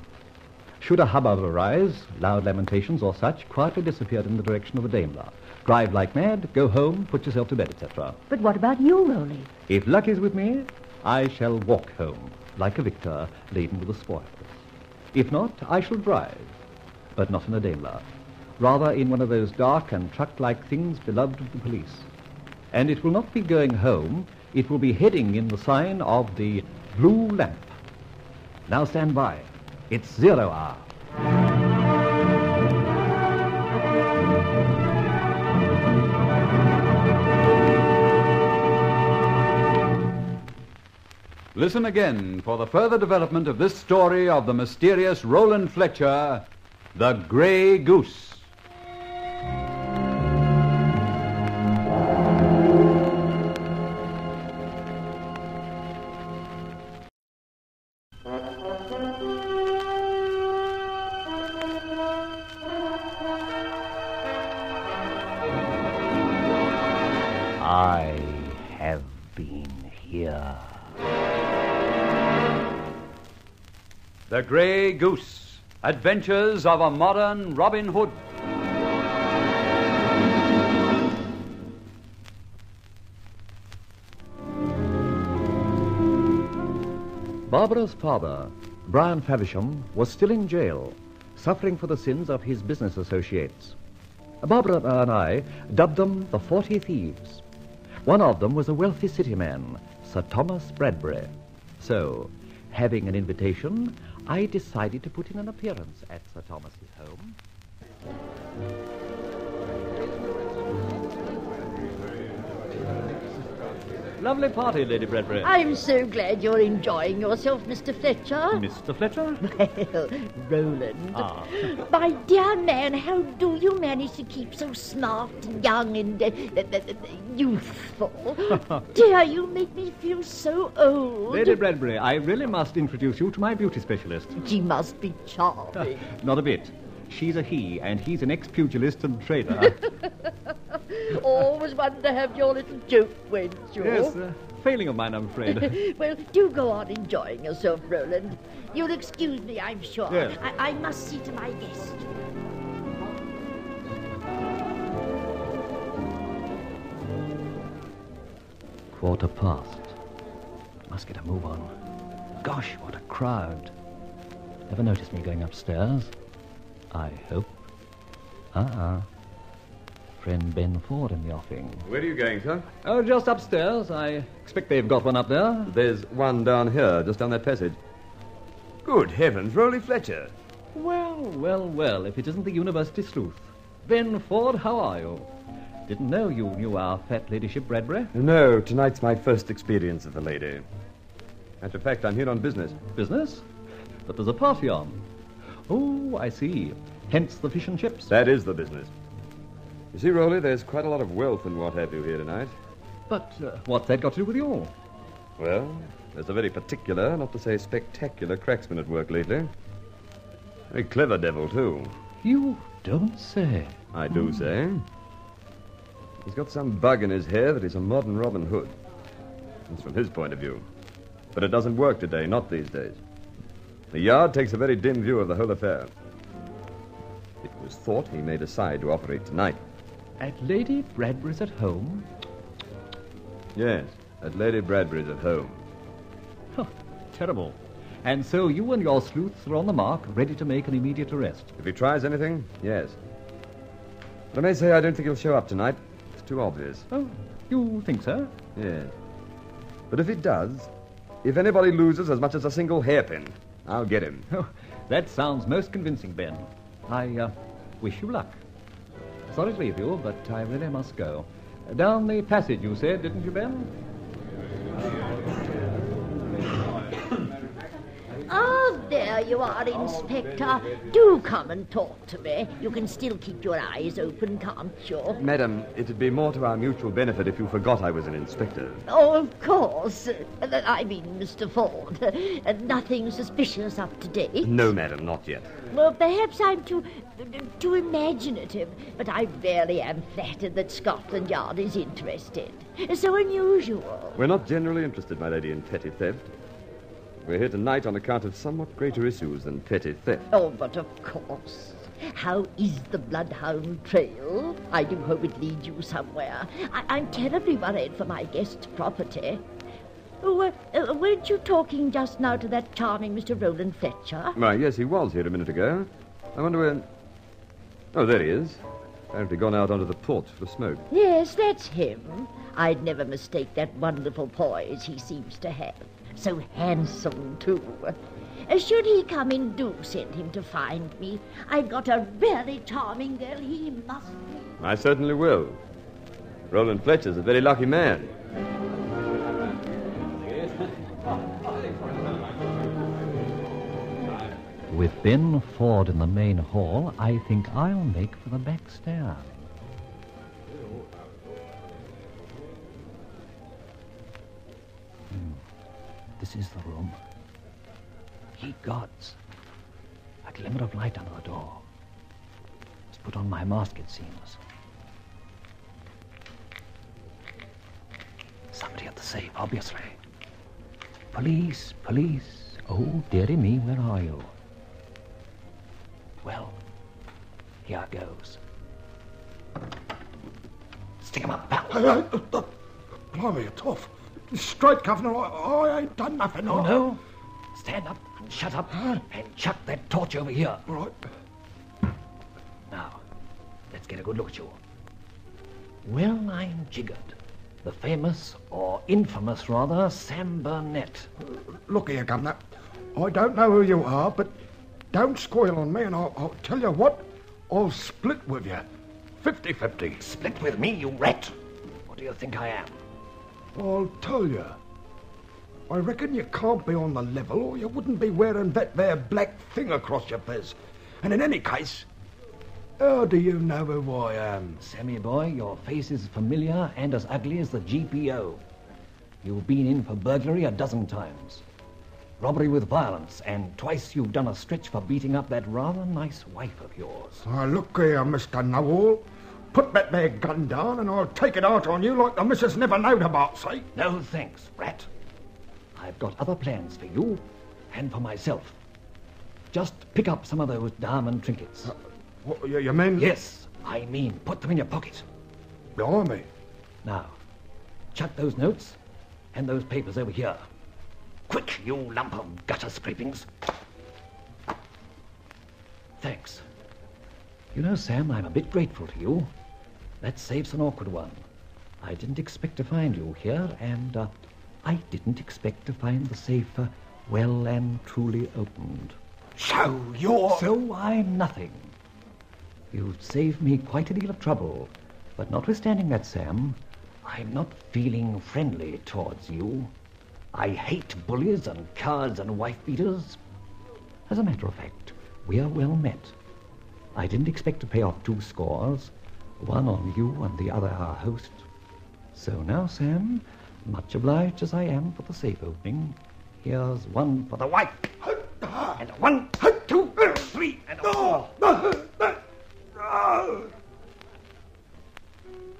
Should a hubbub arise, loud lamentations or such, quietly disappear in the direction of the Daimler. Drive like mad, go home, put yourself to bed, etc. But what about you, Rolly? If luck is with me, I shall walk home, like a victor, laden with the spoils. If not, I shall drive, but not in a Daimler. Rather in one of those dark and truck-like things beloved of the police. And it will not be going home, it will be heading in the sign of the Blue Lamp. Now stand by. It's 0 hour. Listen again for the further development of this story of the mysterious Roland Fletcher, the Grey Goose. I have been here. The Grey Goose, Adventures of a Modern Robin Hood. Barbara's father, Brian Faversham, was still in jail, suffering for the sins of his business associates. Barbara and I dubbed them the 40 Thieves. One of them was a wealthy city man, Sir Thomas Bradbury. So, having an invitation, I decided to put in an appearance at Sir Thomas's home. Lovely party, Lady Bradbury. I'm so glad you're enjoying yourself, Mr. Fletcher. Mr. Fletcher? Well, Roland. Ah. My dear man, how do you manage to keep so smart and young and youthful? Dear, you make me feel so old. Lady Bradbury, I really must introduce you to my beauty specialist. She must be charming. Not a bit. She's a he, and he's an ex-pugilist and trader. Always wanted to have your little joke, weren't you? Yes, failing of mine, I'm afraid. Well, do go on enjoying yourself, Roland. You'll excuse me, I'm sure. Yes. I must see to my guest. Quarter past. Must get a move on. Gosh, what a crowd. Never noticed me going upstairs. I hope. Friend Ben Ford in the offing. Where are you going, sir? Oh, just upstairs. I expect they've got one up there. There's one down here, just down that passage. Good heavens, Rolly Fletcher. Well, if it isn't the university sleuth. Ben Ford, how are you? Didn't know you knew our fat ladyship, Bradbury. No, tonight's my first experience of the lady. Matter of fact, I'm here on business. Business? But there's a party on. Oh, I see. Hence the fish and chips. That is the business. You see, Rolly, there's quite a lot of wealth and what have you here tonight. But what's that got to do with you? Well, there's a very particular, not to say spectacular, cracksman at work lately. Very clever devil, too. You don't say. I do say. He's got some bug in his hair that he's a modern Robin Hood. That's from his point of view. But it doesn't work today, not these days. The Yard takes a very dim view of the whole affair. It was thought he may decide to operate tonight. At Lady Bradbury's at home? Yes, at Lady Bradbury's at home. Huh, terrible. And so you and your sleuths are on the mark, ready to make an immediate arrest. If he tries anything, yes. But I may say I don't think he'll show up tonight. It's too obvious. Oh, you think so? Yes. But if he does, if anybody loses as much as a single hairpin, I'll get him. Oh, that sounds most convincing, Ben. I wish you luck. Sorry to leave you, but I really must go. Down the passage, you said, didn't you, Ben? Ah, there you are, Inspector. Do come and talk to me. You can still keep your eyes open, can't you? Madam, it'd be more to our mutual benefit if you forgot I was an inspector. Oh, of course. I mean, Mr. Ford. Nothing suspicious up to date? No, madam, not yet. Well, perhaps I'm too imaginative, but I really am flattered that Scotland Yard is interested. So unusual. We're not generally interested, my lady, in petty theft. We're here tonight on account of somewhat greater issues than petty theft. Oh, but of course. How is the bloodhound trail? I do hope it leads you somewhere. I'm terribly worried for my guest's property. Oh, weren't you talking just now to that charming Mr. Roland Fletcher? Why, yes, he was here a minute ago. I wonder where... Oh, there he is. Apparently gone out onto the porch for a smoke. Yes, that's him. I'd never mistake that wonderful poise he seems to have. So handsome, too. Should he come in, do send him to find me. I've got a really charming girl. He must be. I certainly will. Roland Fletcher's a very lucky man. With Ben Ford in the main hall, I think I'll make for the back stair. This is the room. Ye gods. A glimmer of light under the door. Let's put on my mask, it seems. Somebody at the safe, obviously. Police, police. Oh, dearie me, where are you? Well, here goes. Stick 'em up, pal. Blimey, you're tough. Straight, Governor, I ain't done nothing. Oh, no. Stand up and shut up and chuck that torch over here. All right. Now, let's get a good look at you. Well, I'm jiggered. The famous, or infamous rather, Sam Burnett. Look here, Governor. I don't know who you are, but don't squeal on me, and I'll tell you what, I'll split with you. 50-50. Split with me, you rat. What do you think I am? I'll tell you. I reckon you can't be on the level, or you wouldn't be wearing that there black thing across your fez. And in any case, how do you know who I am? Sammy boy, your face is familiar and as ugly as the GPO. You've been in for burglary 12 times. Robbery with violence, and twice you've done a stretch for beating up that rather nice wife of yours. Look here, Mr. Know-all. Put that there gun down and I'll take it out on you like the missus never knowed about, see? No thanks, rat. I've got other plans for you and for myself. Just pick up some of those diamond trinkets. What, you mean? Yes, I mean put them in your pocket. Blimey. Now, chuck those notes and those papers over here. Quick, you lump of gutter scrapings. Thanks. You know, Sam, I'm a bit grateful to you. That safe's an awkward one. I didn't expect to find you here, and I didn't expect to find the safe well and truly opened. So you're... So I'm nothing. You've saved me quite a deal of trouble, but notwithstanding that, Sam, I'm not feeling friendly towards you. I hate bullies and cowards and wife-beaters. As a matter of fact, we are well met. I didn't expect to pay off 2 scores, one on you and the other our host. So now, Sam, much obliged as I am for the safe opening, here's one for the wife, and a 1, 2, 3, and a 4.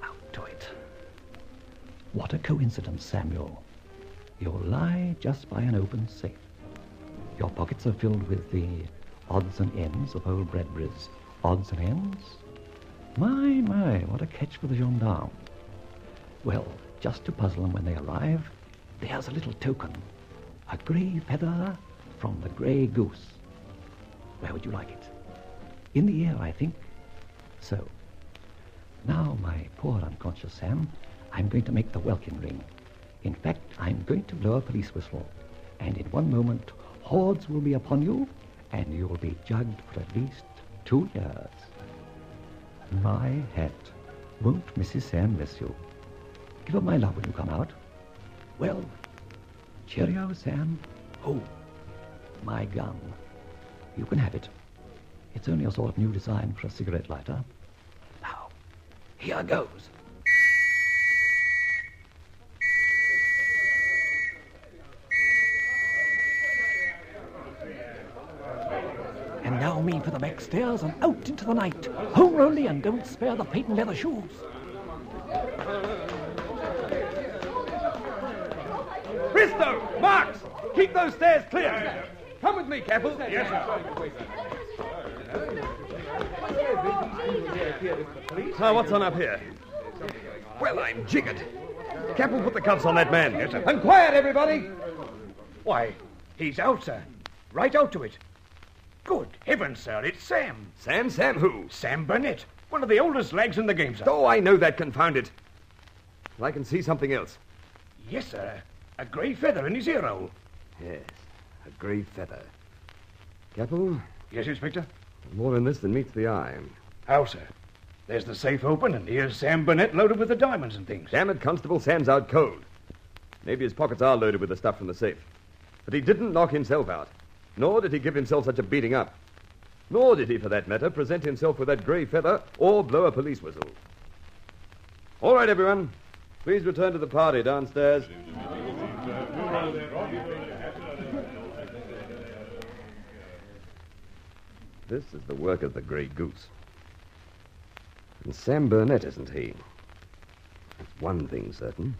Out to it. What a coincidence, Samuel. You'll lie just by an open safe. Your pockets are filled with the odds and ends of old Bradbury's odds and ends? My, what a catch for the gendarme. Well, just to puzzle them when they arrive, there's a little token. A grey feather from the Grey Goose. Where would you like it? In the ear, I think. So, now, my poor unconscious Sam, I'm going to make the welkin ring. In fact, I'm going to blow a police whistle. And in one moment, hordes will be upon you, and you'll be jugged for at least 2 years. My hat. Won't Mrs. Sam miss you? Give her my love when you come out. Well, cheerio, Sam. Oh, my gun. You can have it. It's only a sort of new design for a cigarette lighter. Now, here goes. And now me for the back stairs and out into the night. Home, Rolly, and don't spare the patent leather shoes. Bristow! Marks! Keep those stairs clear! Come with me, Capel. Yes, sir. Now, what's on up here? Well, I'm jiggered. Capel, put the cuffs on that man. Yes, sir. And quiet, everybody! Why, he's out, sir. Right out to it. Good heavens, sir, it's Sam. Sam? Sam who? Sam Burnett, one of the oldest lags in the game, sir. Oh, I know that, confound it. I can see something else. Yes, sir. A grey feather in his ear hole. Yes, a grey feather. Capel, Yes, Inspector? more in this than meets the eye. How, sir? There's the safe open, and here's Sam Burnett loaded with the diamonds and things. Damn it, Constable, Sam's out cold. Maybe his pockets are loaded with the stuff from the safe. But he didn't knock himself out. Nor did he give himself such a beating up. Nor did he, for that matter, present himself with that grey feather or blow a police whistle. All right, everyone. Please return to the party downstairs. This is the work of the Grey Goose. And Sam Burnett, isn't he? That's one thing certain.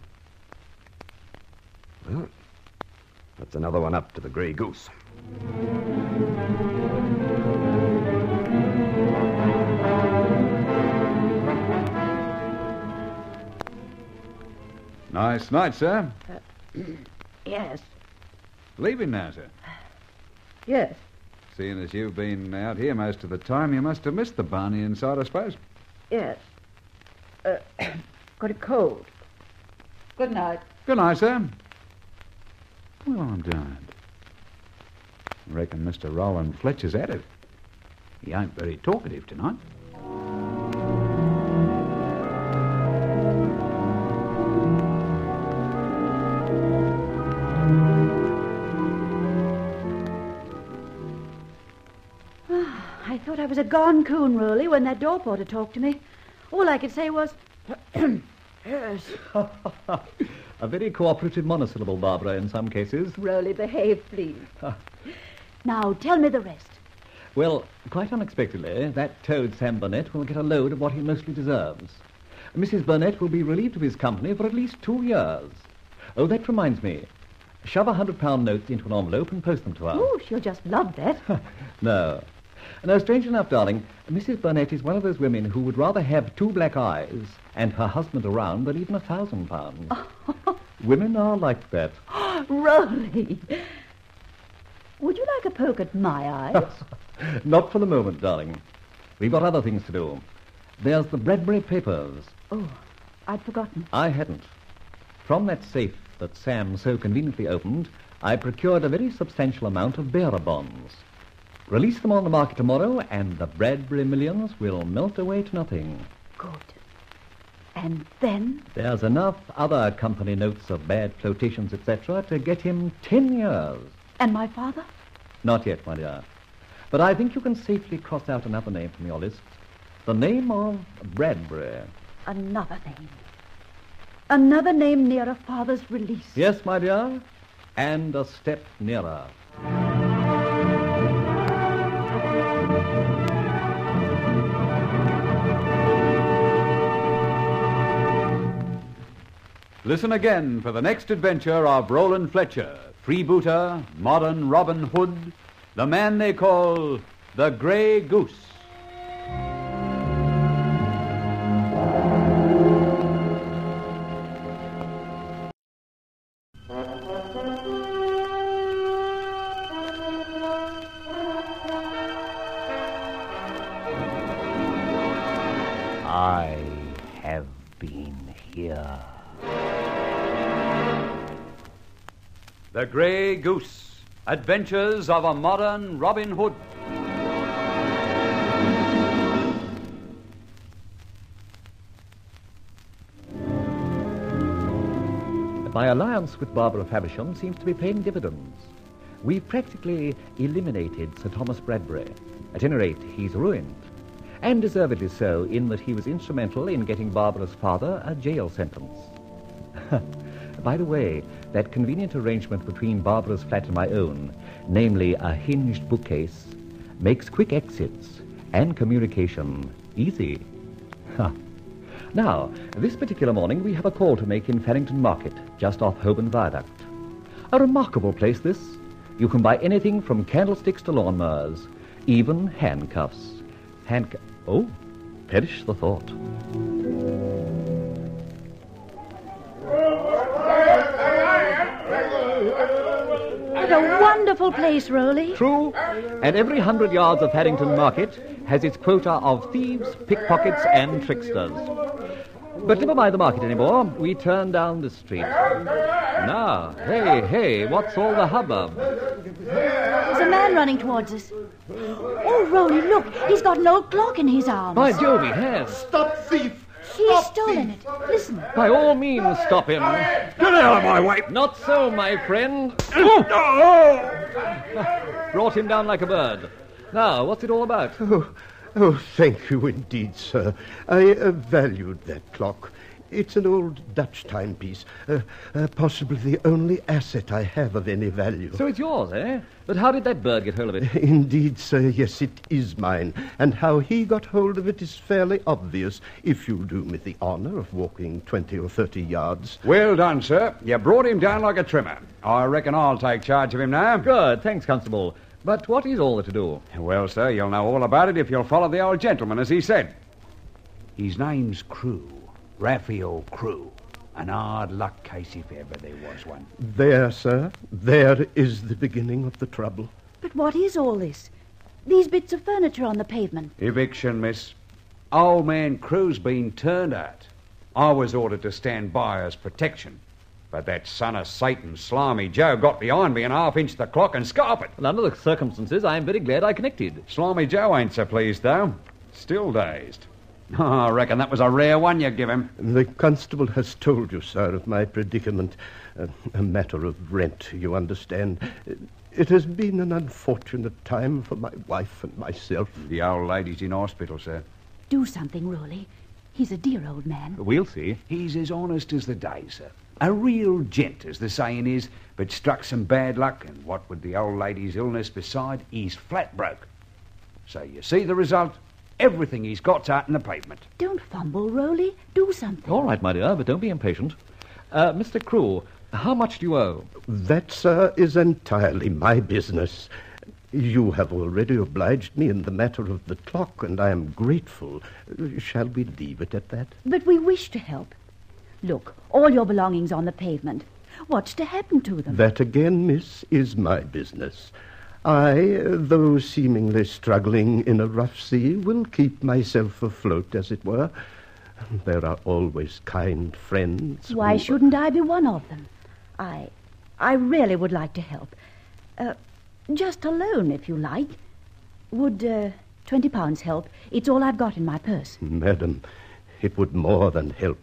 Well, that's another one up to the Grey Goose. Nice night, sir. Yes. Leaving now, sir. Yes. Seeing as you've been out here most of the time, you must have missed the Barney inside, I suppose. Yes. Got a cold. Good night. Good night, sir. Well, I'm darned. Reckon Mr. Roland Fletcher's at it. He ain't very talkative tonight. I thought I was a gone coon, Rolly, when that door porter talked to me. All I could say was, yes. A very cooperative monosyllable, Barbara, in some cases. Rolly, behave, please. Now, tell me the rest. Well, quite unexpectedly, that toad Sam Burnett will get a load of what he mostly deserves. Mrs. Burnett will be relieved of his company for at least 2 years. Oh, that reminds me. Shove £100 notes into an envelope and post them to her. Oh, she'll just love that. No. No, strange enough, darling, Mrs. Burnett is one of those women who would rather have 2 black eyes and her husband around than even £1,000. Women are like that. Rolly. Would you like a poke at my eyes? Not for the moment, darling. We've got other things to do. There's the Bradbury papers. Oh, I'd forgotten. I hadn't. From that safe that Sam so conveniently opened, I procured a very substantial amount of bearer bonds. Release them on the market tomorrow, and the Bradbury millions will melt away to nothing. Good. And then? There's enough other company notes of bad flotations, etc., to get him 10 years. And my father? Not yet, my dear. But I think you can safely cross out another name from your list. The name of Bradbury. Another name. Another name near a father's release. Yes, my dear. And a step nearer. Listen again for the next adventure of Roland Fletcher, freebooter, modern Robin Hood, the man they call the Grey Goose. I have been here. The Grey Goose, Adventures of a Modern Robin Hood. My alliance with Barbara Faversham seems to be paying dividends. We've practically eliminated Sir Thomas Bradbury. At any rate, he's ruined. And deservedly so, in that he was instrumental in getting Barbara's father a jail sentence. By the way, that convenient arrangement between Barbara's flat and my own, namely a hinged bookcase, makes quick exits and communication easy. Now, this particular morning we have a call to make in Farrington Market, just off Holborn Viaduct. A remarkable place, this. You can buy anything from candlesticks to lawnmowers, even handcuffs. Oh, perish the thought. What a wonderful place, Rowley. True, and every 100 yards of Farrington Market has its quota of thieves, pickpockets, and tricksters. But never mind the market anymore. We turn down this street. Now, hey, what's all the hubbub? There's a man running towards us. Oh, Rowley, look. He's got an old clock in his arms. By Jove, he has. Stop thief! He's stolen it. Listen. By all means, stop him. Get out of my way! Not so, my friend. Brought him down like a bird. Now, what's it all about? Oh, thank you indeed, sir. I valued that clock. It's an old Dutch timepiece, possibly the only asset I have of any value. So it's yours, eh? But how did that bird get hold of it? Indeed, sir, yes, it is mine. And how he got hold of it is fairly obvious, if you'll do me the honor of walking 20 or 30 yards. Well done, sir. You brought him down like a trimmer. I reckon I'll take charge of him now. Good, thanks, Constable. But what is all that to do? Well, sir, you'll know all about it if you'll follow the old gentleman, as he said. His name's Crewe. Raphael Crewe. An hard luck case if ever there was one. There, sir. There is the beginning of the trouble. But what is all this? These bits of furniture on the pavement. Eviction, miss. Old man Crewe's been turned out. I was ordered to stand by as protection. But that son of Satan, Slimy Joe, got behind me and half-inched the clock and scarpered. Well, under the circumstances, I'm very glad I connected. Slimy Joe ain't so pleased, though. Still dazed. I reckon that was a rare one you give him. The constable has told you, sir, of my predicament. A matter of rent, you understand. It has been an unfortunate time for my wife and myself. The old lady's in hospital, sir. Do something, Rowley. He's a dear old man. We'll see. He's as honest as the day, sir. A real gent, as the saying is, but struck some bad luck, and what with the old lady's illness beside, he's flat broke. So you see the result? Everything he's got's out in the pavement. Don't fumble, Rowley. Do something. All right, my dear, but don't be impatient. Mr. Crewe, how much do you owe? That, sir, is entirely my business. You have already obliged me in the matter of the clock, and I am grateful. Shall we leave it at that? But we wish to help. Look, all your belongings on the pavement. What's to happen to them? That again, miss, is my business. I, though seemingly struggling in a rough sea, will keep myself afloat, as it were. There are always kind friends. Why shouldn't I be one of them? I really would like to help. Just a loan, if you like. Would £20 help? It's all I've got in my purse. Madam, it would more than help.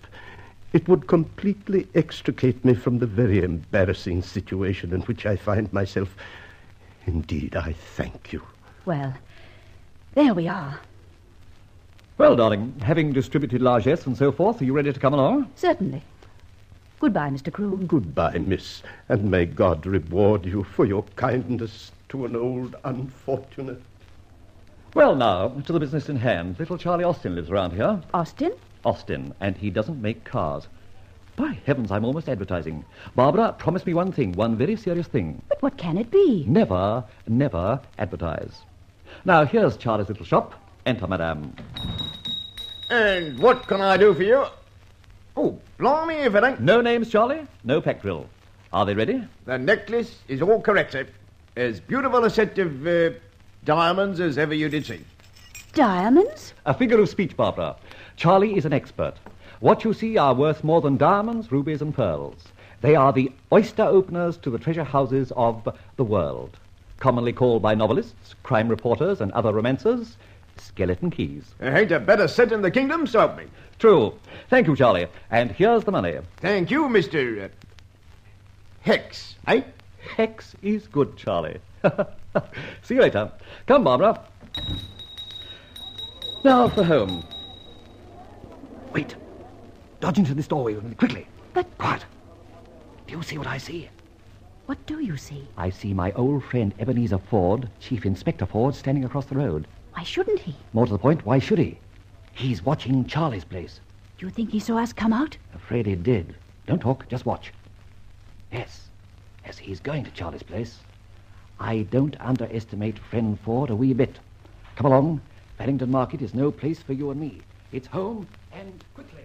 It would completely extricate me from the very embarrassing situation in which I find myself. Indeed, I thank you. Well, there we are. Well, darling, having distributed largesse and so forth, are you ready to come along? Certainly. Goodbye, Mr. Crewe. Goodbye, miss, and may God reward you for your kindness to an old unfortunate. Well, now, to the business in hand. Little Charlie Austin lives around here. Austin? Austin, and he doesn't make cars. By heavens, I'm almost advertising. Barbara, promise me one thing, one very serious thing. But what can it be? Never, never advertise. Now, here's Charlie's little shop. Enter, madame. And what can I do for you? Oh, blimey, if it ain't... No names, Charlie. No pack drill. Are they ready? The necklace is all correct, sir. As beautiful a set of diamonds as ever you did see. Diamonds? A figure of speech, Barbara. Charlie is an expert. What you see are worth more than diamonds, rubies, and pearls. They are the oyster openers to the treasure houses of the world. Commonly called by novelists, crime reporters, and other romancers, skeleton keys. There ain't a better set in the kingdom, so help me. True. Thank you, Charlie. And here's the money. Thank you, Mr. Hex, eh? Hex is good, Charlie. See you later. Come, Barbara. Now for home. Wait. Dodge into this doorway with me, quickly. But... Quiet. Do you see what I see? What do you see? I see my old friend Ebenezer Ford, Chief Inspector Ford, standing across the road. Why shouldn't he? More to the point, why should he? He's watching Charlie's place. Do you think he saw us come out? Afraid he did. Don't talk, just watch. Yes, he's going to Charlie's place. I don't underestimate friend Ford a wee bit. Come along. Paddington Market is no place for you and me. It's home, and quickly.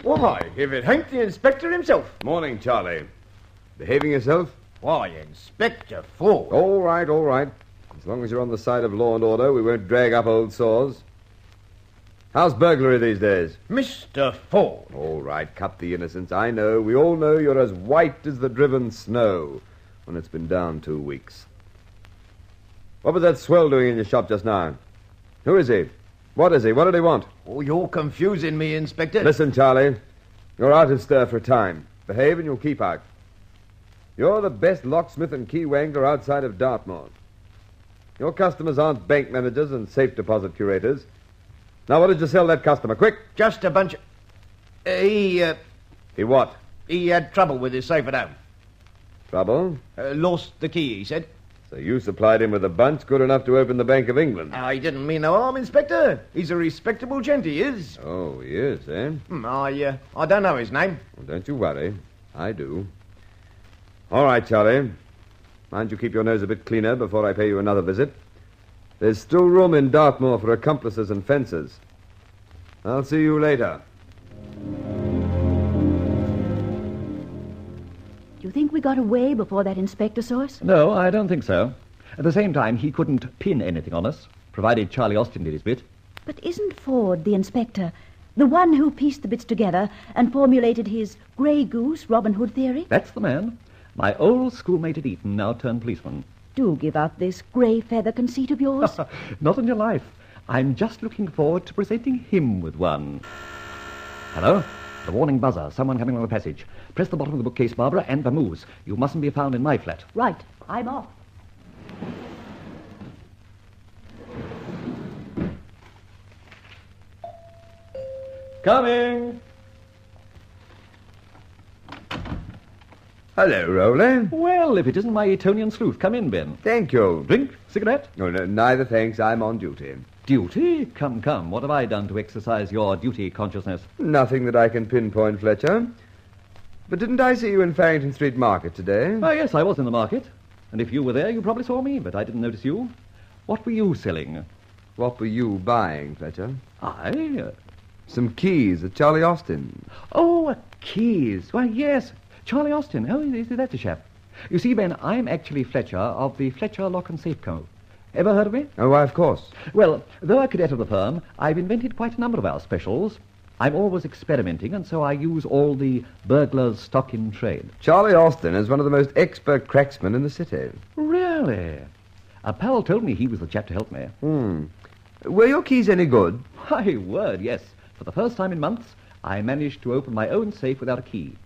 Why, if it ain't the inspector himself. Morning, Charlie. Behaving yourself? Why, Inspector Ford. All right, all right. As long as you're on the side of law and order, we won't drag up old sores. How's burglary these days? Mr. Ford. All right, cut the innocence. I know. We all know you're as white as the driven snow when it's been down 2 weeks. What was that swell doing in your shop just now? Who is he? What is he? What did he want? Oh, you're confusing me, Inspector. Listen, Charlie. You're out of stir for a time. Behave and you'll keep out. You're the best locksmith and key wangler outside of Dartmoor. Your customers aren't bank managers and safe deposit curators. Now, what did you sell that customer? Quick! Just a bunch of... He what? He had trouble with his safe at home. Trouble? Lost the key, he said. So you supplied him with a bunch good enough to open the Bank of England? I didn't mean no harm, Inspector. He's a respectable gent, he is. Oh, he is, eh? I don't know his name. Well, don't you worry. I do. All right, Charlie. Mind you keep your nose a bit cleaner before I pay you another visit. There's still room in Dartmoor for accomplices and fencers. I'll see you later. Do you think we got away before that inspector saw us? No, I don't think so. At the same time, he couldn't pin anything on us, provided Charlie Austin did his bit. But isn't Ford, the inspector, the one who pieced the bits together and formulated his Grey Goose Robin Hood theory? That's the man. My old schoolmate at Eton, now turned policeman. Do give up this grey feather conceit of yours. Not in your life. I'm just looking forward to presenting him with one. Hello? The warning buzzer. Someone coming along the passage. Press the bottom of the bookcase, Barbara, and vamoose. You mustn't be found in my flat. Right. I'm off. Coming! Hello, Roland. Well, if it isn't my Etonian sleuth, come in, Ben. Thank you. Drink? Cigarette? No, neither thanks. I'm on duty. Duty? Come. What have I done to exercise your duty consciousness? Nothing that I can pinpoint, Fletcher. But didn't I see you in Farrington Street Market today? Oh, yes, I was in the market. And if you were there, you probably saw me, but I didn't notice you. What were you selling? What were you buying, Fletcher? I? Some keys at Charlie Austin. Oh, keys. Why, yes. Charlie Austin. Oh, is that the chap? You see, Ben, I'm actually Fletcher of the Fletcher Lock and Safe Co. Ever heard of me? Oh, why, of course. Well, though a cadet of the firm, I've invented quite a number of our specials. I'm always experimenting, and so I use all the burglars' stock in trade. Charlie Austin is one of the most expert cracksmen in the city. Really? A pal told me he was the chap to help me. Were your keys any good? My word, yes. For the first time in months, I managed to open my own safe without a key.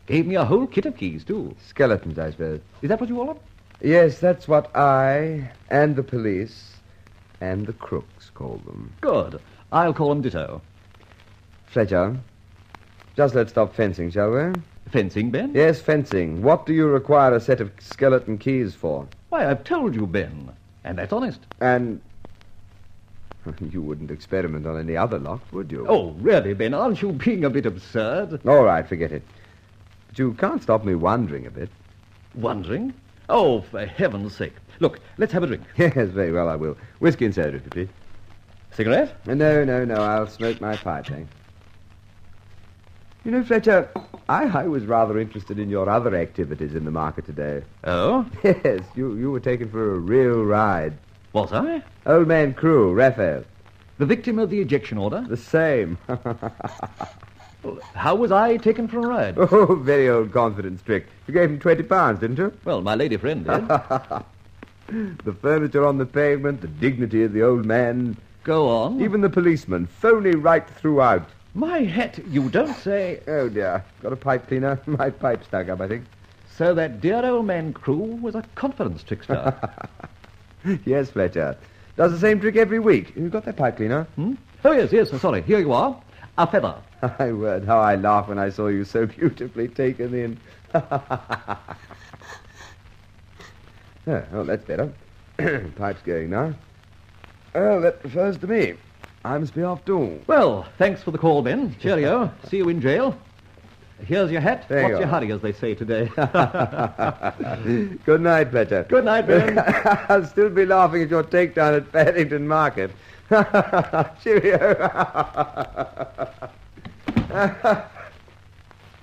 Gave me a whole kit of keys, too. Skeletons, I suppose. Is that what you call them? Yes, that's what I and the police and the crooks call them. Good. I'll call them ditto. Fletcher, just let's stop fencing, shall we? Fencing, Ben? Yes, fencing. What do you require a set of skeleton keys for? Why, I've told you, Ben. And that's honest. And... You wouldn't experiment on any other lot, would you? Oh, really, Ben, aren't you being a bit absurd? All right, forget it. But you can't stop me wondering a bit. Wondering? Oh, for heaven's sake. Look, let's have a drink. Yes, very well, I will. Whiskey and soda, if you please. Cigarette? No, I'll smoke my pipe, thanks. You know, Fletcher, I was rather interested in your other activities in the market today. Oh? Yes, you were taken for a real ride. Was I? Old man Crew, Raphael. The victim of the ejection order? The same. How was I taken for a ride? Oh, very old confidence trick. You gave him £20, didn't you? Well, my lady friend did. The furniture on the pavement, the dignity of the old man. Go on. Even the policeman, phony right throughout. My hat, you don't say. Oh, dear. Got a pipe cleaner? My pipe stuck up, I think. So that dear old man Crew was a confidence trickster. Yes, Fletcher. Does the same trick every week. You got that pipe cleaner? Oh, yes, sorry. Here you are. A feather. My word, how I laughed when I saw you so beautifully taken in. Oh, that's better. Pipe's going now. Well, that refers to me. I must be off too. Well, thanks for the call, Ben. Cheerio. See you in jail. Here's your hat. There What's you your are. hurry, as they say today? Good night, Fletcher. Good night, Ben. I'll still be laughing at your takedown at Paddington Market. Cheerio.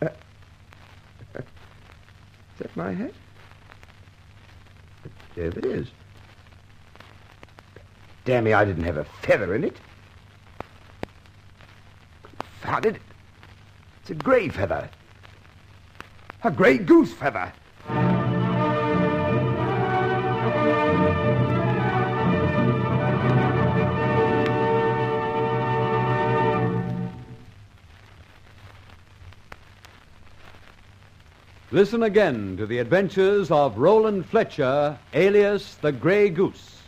Is that my hat? There it is. Damn me, I didn't have a feather in it. Found it. It's a grey feather. A grey goose feather. Listen again to the adventures of Roland Fletcher, alias the Grey Goose.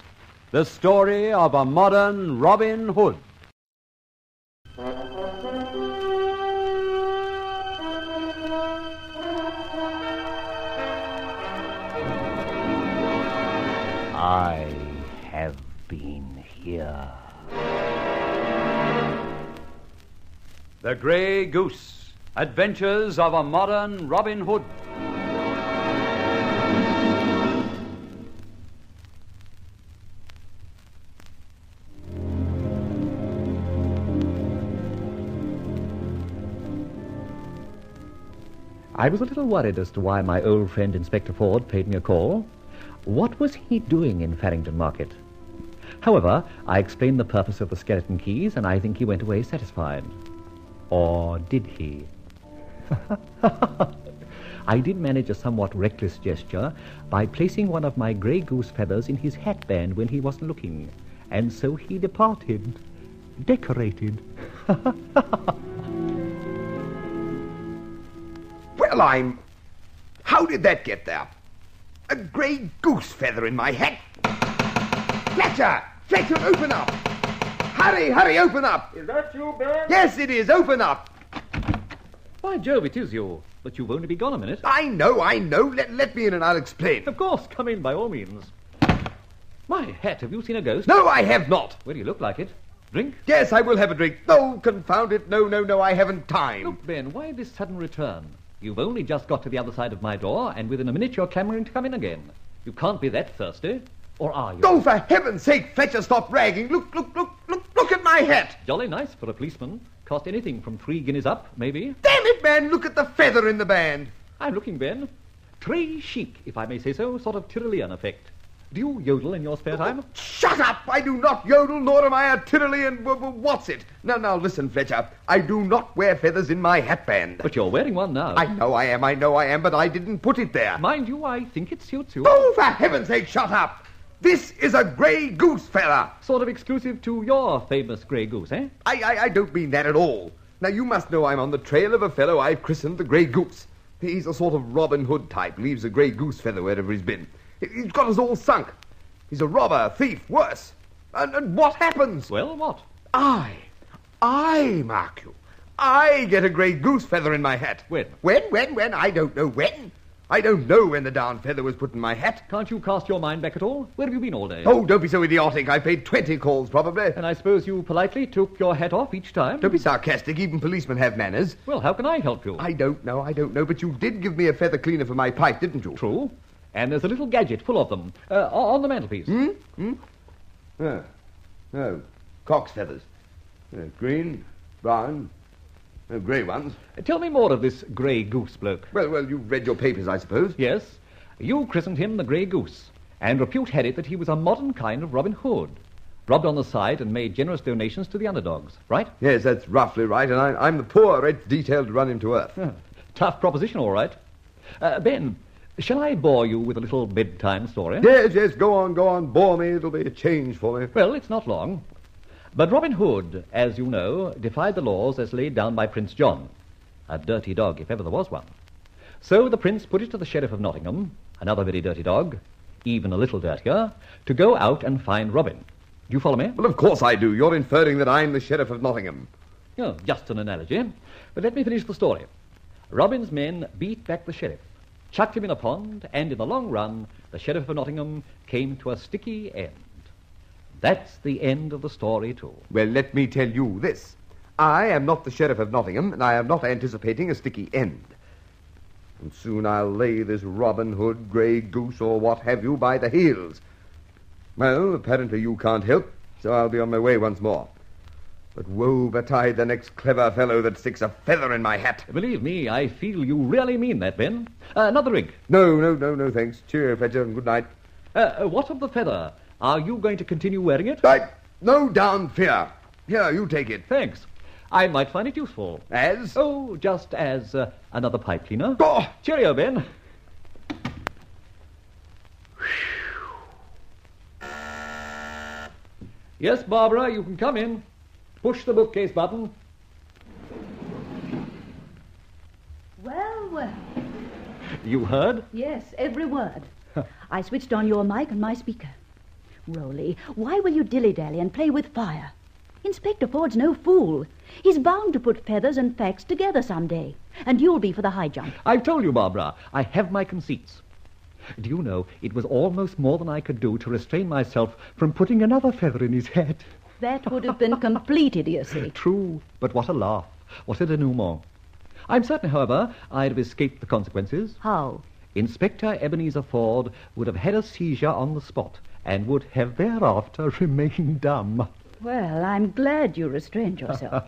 The story of a modern Robin Hood. I have been here. The Grey Goose. Adventures of a modern Robin Hood. I was a little worried as to why my old friend Inspector Ford paid me a call. What was he doing in Farrington Market? However, I explained the purpose of the skeleton keys, and I think he went away satisfied. Or did he? I did manage a somewhat reckless gesture by placing one of my grey goose feathers in his hatband when he wasn't looking, and so he departed, decorated. Well, how did that get there? A grey goose feather in my hat? Fletcher! Fletcher, open up! Hurry, open up! Is that you, Ben? Yes, it is. Open up! By Jove, it is you. But you've only been gone a minute. I know. Let me in and I'll explain. Of course, come in by all means. My hat, have you seen a ghost? No, I have not. Well, you look like it. Drink? Yes, I will have a drink. No, confound it. No, I haven't time. Look, Ben, why this sudden return? You've only just got to the other side of my door, and within a minute you're clamouring to come in again. You can't be that thirsty. Or are you? Oh, for heaven's sake, Fletcher, stop bragging. Look at my hat. Jolly nice for a policeman. Cost anything from 3 guineas up, maybe. Damn it, man, look at the feather in the band. I'm looking, Ben. Très chic, if I may say so, sort of Tyrolean effect. Do you yodel in your spare time? Shut up! I do not yodel, nor am I a Tyrolean... What's it? Now, listen, Fletcher. I do not wear feathers in my hatband. But you're wearing one now. I know I am, but I didn't put it there. Mind you, I think it suits you. Oh, for heaven's sake, shut up! This is a grey goose feather. Sort of exclusive to your famous grey goose, eh? I don't mean that at all. Now, you must know I'm on the trail of a fellow I've christened the Grey Goose. He's a sort of Robin Hood type, leaves a grey goose feather wherever he's been. He's got us all sunk. He's a robber, a thief, worse. And what happens? Well, what? I, mark you. I get a grey goose feather in my hat. When? When? I don't know when. I don't know when the down feather was put in my hat. Can't you cast your mind back at all? Where have you been all day? Oh, don't be so idiotic. I paid 20 calls, probably. And I suppose you politely took your hat off each time? Don't be sarcastic. Even policemen have manners. Well, how can I help you? I don't know. But you did give me a feather cleaner for my pipe, didn't you? True. And there's a little gadget full of them. On the mantelpiece. Oh, cock's feathers. Green, brown, grey ones. Tell me more of this Grey Goose bloke. Well, you've read your papers, I suppose. Yes. You christened him the Grey Goose, and repute had it that he was a modern kind of Robin Hood. Robbed on the side and made generous donations to the underdogs, right? Yes, that's roughly right, and I'm the poor red detail to run him to earth. Tough proposition, all right. Ben, shall I bore you with a little bedtime story? Yes, go on, bore me. It'll be a change for me. Well, it's not long. But Robin Hood, as you know, defied the laws as laid down by Prince John. A dirty dog, if ever there was one. So the prince put it to the Sheriff of Nottingham, another very dirty dog, even a little dirtier, to go out and find Robin. Do you follow me? Well, of course I do. You're inferring that I'm the Sheriff of Nottingham. Oh, just an analogy. But let me finish the story. Robin's men beat back the sheriff, chucked him in a pond, and in the long run, the Sheriff of Nottingham came to a sticky end. That's the end of the story, too. Well, let me tell you this. I am not the Sheriff of Nottingham, and I am not anticipating a sticky end. And soon I'll lay this Robin Hood, Grey Goose, or what have you, by the heels. Well, apparently you can't help, so I'll be on my way once more. But woe betide the next clever fellow that sticks a feather in my hat. Believe me, I feel you really mean that, Ben. Another rig. No, thanks. Cheerio, Fletcher, and good night. What of the feather? Are you going to continue wearing it? No down fear. Here, you take it. Thanks. I might find it useful. As? Oh, just as another pipe cleaner. Oh! Cheerio, Ben. Yes, Barbara, you can come in. Push the bookcase button. Well. You heard? Yes, every word. I switched on your mic and my speaker. Rolly, why will you dilly-dally and play with fire? Inspector Ford's no fool. He's bound to put feathers and facts together someday. And you'll be for the high jump. I've told you, Barbara, I have my conceits. Do you know, it was almost more than I could do to restrain myself from putting another feather in his hat. That would have been complete idiocy. True, but what a laugh. What a denouement. I'm certain, however, I'd have escaped the consequences. How? Inspector Ebenezer Ford would have had a seizure on the spot and would have thereafter remained dumb. Well, I'm glad you restrained yourself.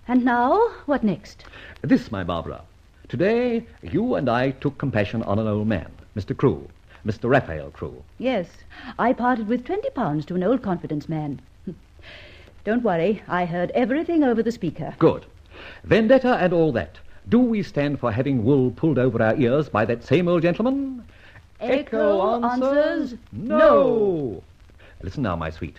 And now, what next? This, my Barbara. Today, you and I took compassion on an old man, Mr. Crewe, Mr. Raphael Crewe. Yes, I parted with £20 to an old confidence man. Don't worry, I heard everything over the speaker. Good. Vendetta and all that. Do we stand for having wool pulled over our ears by that same old gentleman? Echo answers no. Listen now, my sweet.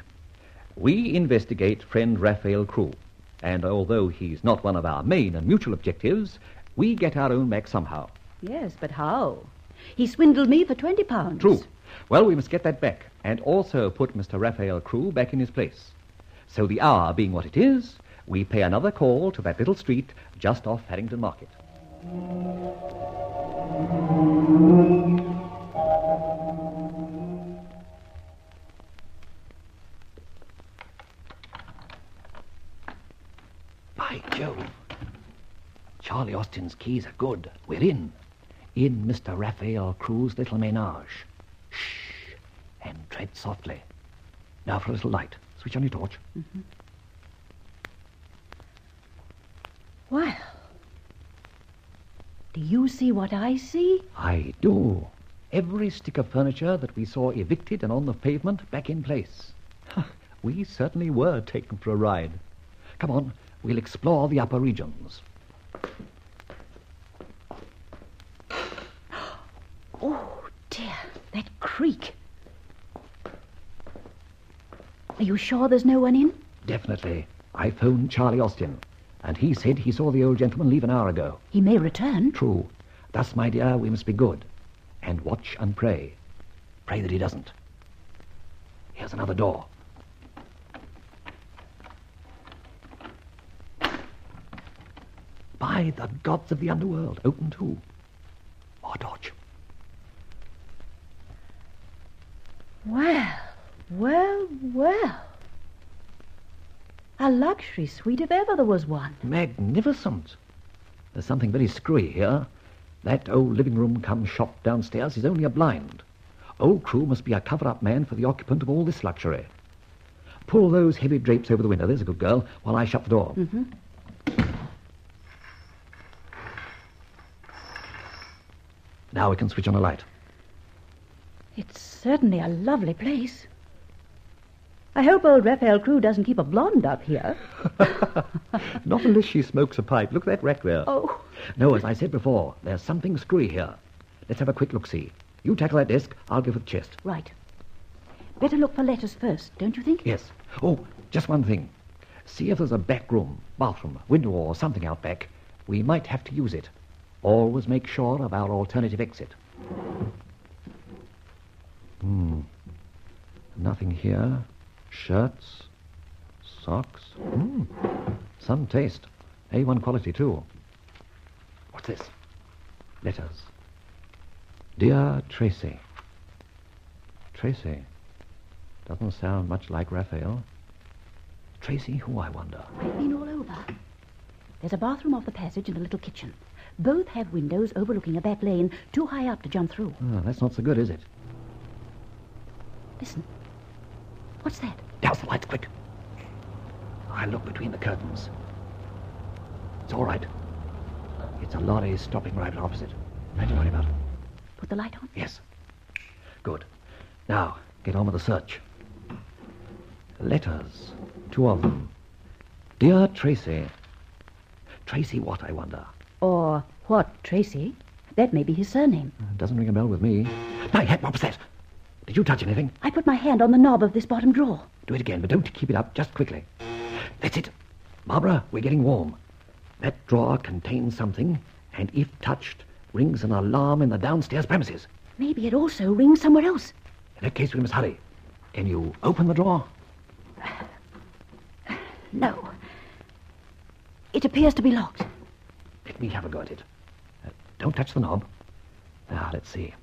We investigate friend Raphael Crewe, and although he's not one of our main and mutual objectives, we get our own back somehow. Yes, but how? He swindled me for £20. True. Well, we must get that back, and also put Mr. Raphael Crewe back in his place. So the hour being what it is, we pay another call to that little street just off Farrington Market. By Jove. Charlie Austin's keys are good. We're in. In Mr. Raphael Crewe's little menage. Shh. And tread softly. Now for a little light. Switch on your torch. Mm-hmm. Well, do you see what I see? I do. Every stick of furniture that we saw evicted and on the pavement back in place. We certainly were taken for a ride. Come on, we'll explore the upper regions. Oh, dear, that creak. Are you sure there's no one in? Definitely. I phoned Charlie Austin, and he said he saw the old gentleman leave an hour ago. He may return. True. Thus, my dear, we must be good. And watch and pray. Pray that he doesn't. Here's another door. By the gods of the underworld, open too. luxury suite if ever there was one. Magnificent. There's something very screwy here. That old living room cum shop downstairs is only a blind. Old Crew must be a cover-up man for the occupant of all this luxury. Pull those heavy drapes over the window, there's a good girl, while I shut the door. Mm-hmm. Now we can switch on a light. It's certainly a lovely place. I hope old Raphael Crew doesn't keep a blonde up here. Not unless she smokes a pipe. Look at that rack there. Oh. No, as I said before, there's something screwy here. Let's have a quick look-see. You tackle that desk, I'll go for the chest. Right. Better look for letters first, don't you think? Yes. Oh, just one thing. See if there's a back room, bathroom, window or something out back. We might have to use it. Always make sure of our alternative exit. Nothing here. Shirts, socks. Some taste. A1 quality, too. What's this? Letters. Dear Tracy. Tracy. Doesn't sound much like Raphael. Tracy who, I wonder? I've been all over. There's a bathroom off the passage and a little kitchen. Both have windows overlooking a back lane, too high up to jump through. Oh, that's not so good, is it? Listen. What's that? Douse the lights, quick. I look between the curtains. It's all right. It's a lorry stopping right opposite. Nothing to worry about. Put the light on? Yes. Good. Now, get on with the search. Letters. 2 of them. Dear Tracy. Tracy what, I wonder? Or what, Tracy? That may be his surname. Doesn't ring a bell with me. My hat, what was that? Did you touch anything? I put my hand on the knob of this bottom drawer. Do it again, but don't keep it up, just quickly. That's it. Barbara, we're getting warm. That drawer contains something, and if touched, rings an alarm in the downstairs premises. Maybe it also rings somewhere else. In that case, we must hurry. Can you open the drawer? No. It appears to be locked. Let me have a go at it. Don't touch the knob. Now, let's see.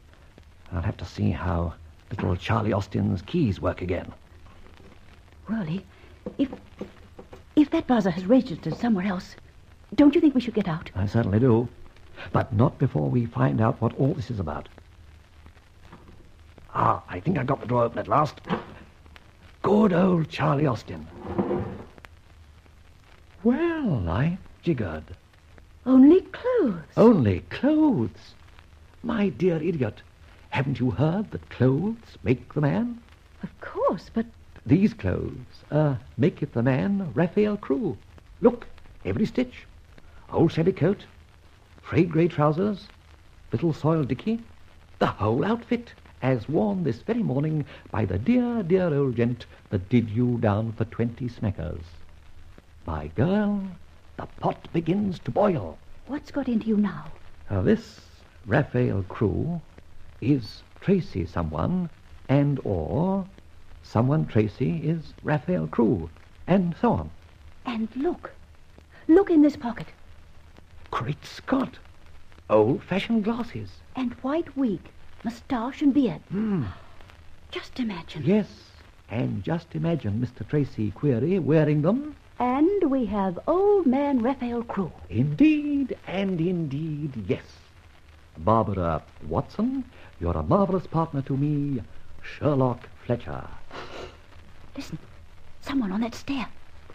I'll have to see how little Charlie Austin's keys work again. Worley, if that buzzer has registered somewhere else, don't you think we should get out? I certainly do. But not before we find out what all this is about. I think I got the door open at last. Good old Charlie Austin. Well, I jiggered. Only clothes. Only clothes? My dear idiot, haven't you heard that clothes make the man? Of course, but... These clothes, maketh the man Raphael Crew. Look, every stitch. Old shabby coat, frayed grey trousers, little soiled dicky, the whole outfit, as worn this very morning by the dear, dear old gent that did you down for 20 smackers. My girl, the pot begins to boil. What's got into you now? This Raphael Crew is Tracy someone, and or someone Tracy is Raphael Crew, and so on. And look. Look in this pocket. Great Scott! Old-fashioned glasses. And white wig, moustache and beard. Just imagine. Yes, and just imagine Mr. Tracy Query wearing them. And we have old man Raphael Crew. Indeed, and indeed, yes. Barbara Watson, you're a marvelous partner to me, Sherlock Fletcher. Listen, someone on that stair.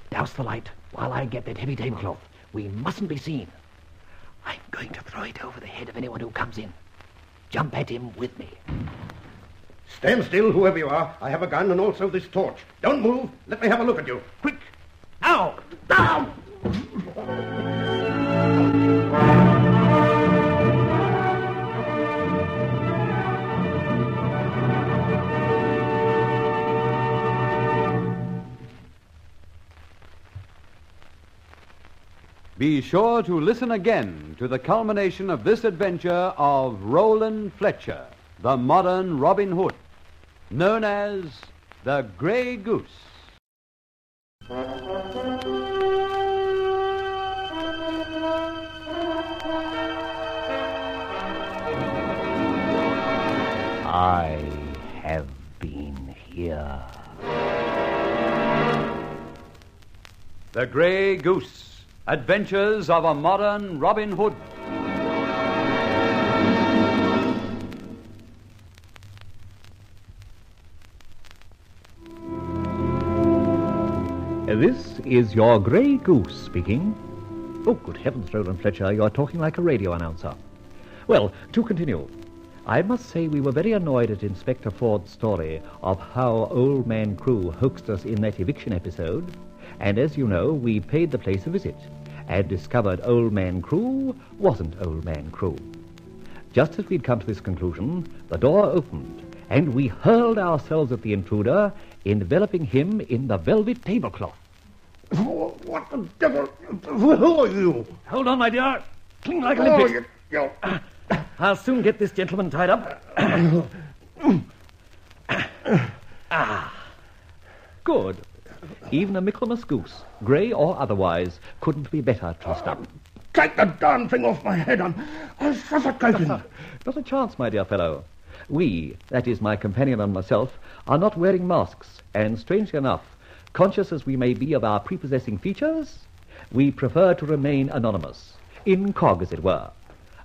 Douse the light while I get that heavy tablecloth. We mustn't be seen. I'm going to throw it over the head of anyone who comes in. Jump at him with me. Stand still, whoever you are. I have a gun and also this torch. Don't move. Let me have a look at you. Quick. Now! Now! Be sure to listen again to the culmination of this adventure of Roland Fletcher, the modern Robin Hood, known as the Grey Goose. I have been here. The The Grey Goose. Adventures of a Modern Robin Hood. This is your Grey Goose speaking. Oh, good heavens, Roland Fletcher, you're talking like a radio announcer. Well, to continue, I must say we were very annoyed at Inspector Ford's story of how Old Man Crewe hoaxed us in that eviction episode, and as you know, we paid the place a visit and discovered Old Man Crewe wasn't Old Man Crewe. Just as we'd come to this conclusion, the door opened, and we hurled ourselves at the intruder, enveloping him in the velvet tablecloth. What the devil? Who are you? Hold on, my dear. Cling like a limpet. I'll soon get this gentleman tied up. Good. Even a Michaelmas goose, grey or otherwise, couldn't be better trussed up. Take the darn thing off my head. I'm suffocating. Not a chance, my dear fellow. We, that is my companion and myself, are not wearing masks, and strangely enough, conscious as we may be of our prepossessing features, we prefer to remain anonymous, incog as it were.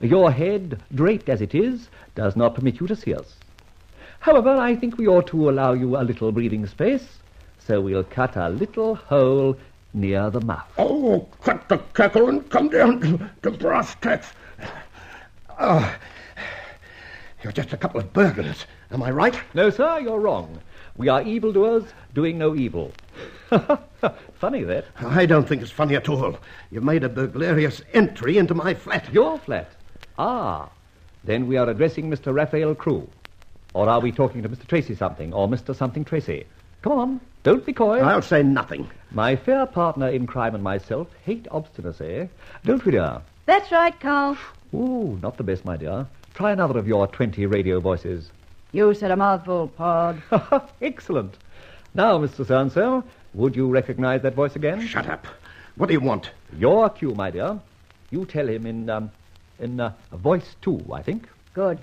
Your head, draped as it is, does not permit you to see us. However, I think we ought to allow you a little breathing space, so we'll cut a little hole near the mouth. Oh, cut the cackle and come down to brass tacks. Oh, you're just a couple of burglars, am I right? No, sir, you're wrong. We are evildoers doing no evil. Funny, that. I don't think it's funny at all. You've made a burglarious entry into my flat. Your flat? Ah, then we are addressing Mr. Raphael Crewe. Or are we talking to Mr. Tracy something, or Mr. something Tracy? Come on, don't be coy. I'll say nothing. My fair partner in crime and myself hate obstinacy, don't we, dear? That's right, Carl. Ooh, not the best, my dear. Try another of your 20 radio voices. You said a mouthful, Pod. Excellent. Now, Mr. So-and-so, would you recognize that voice again? Shut up. What do you want? Your cue, my dear. You tell him in voice 2, I think. Good.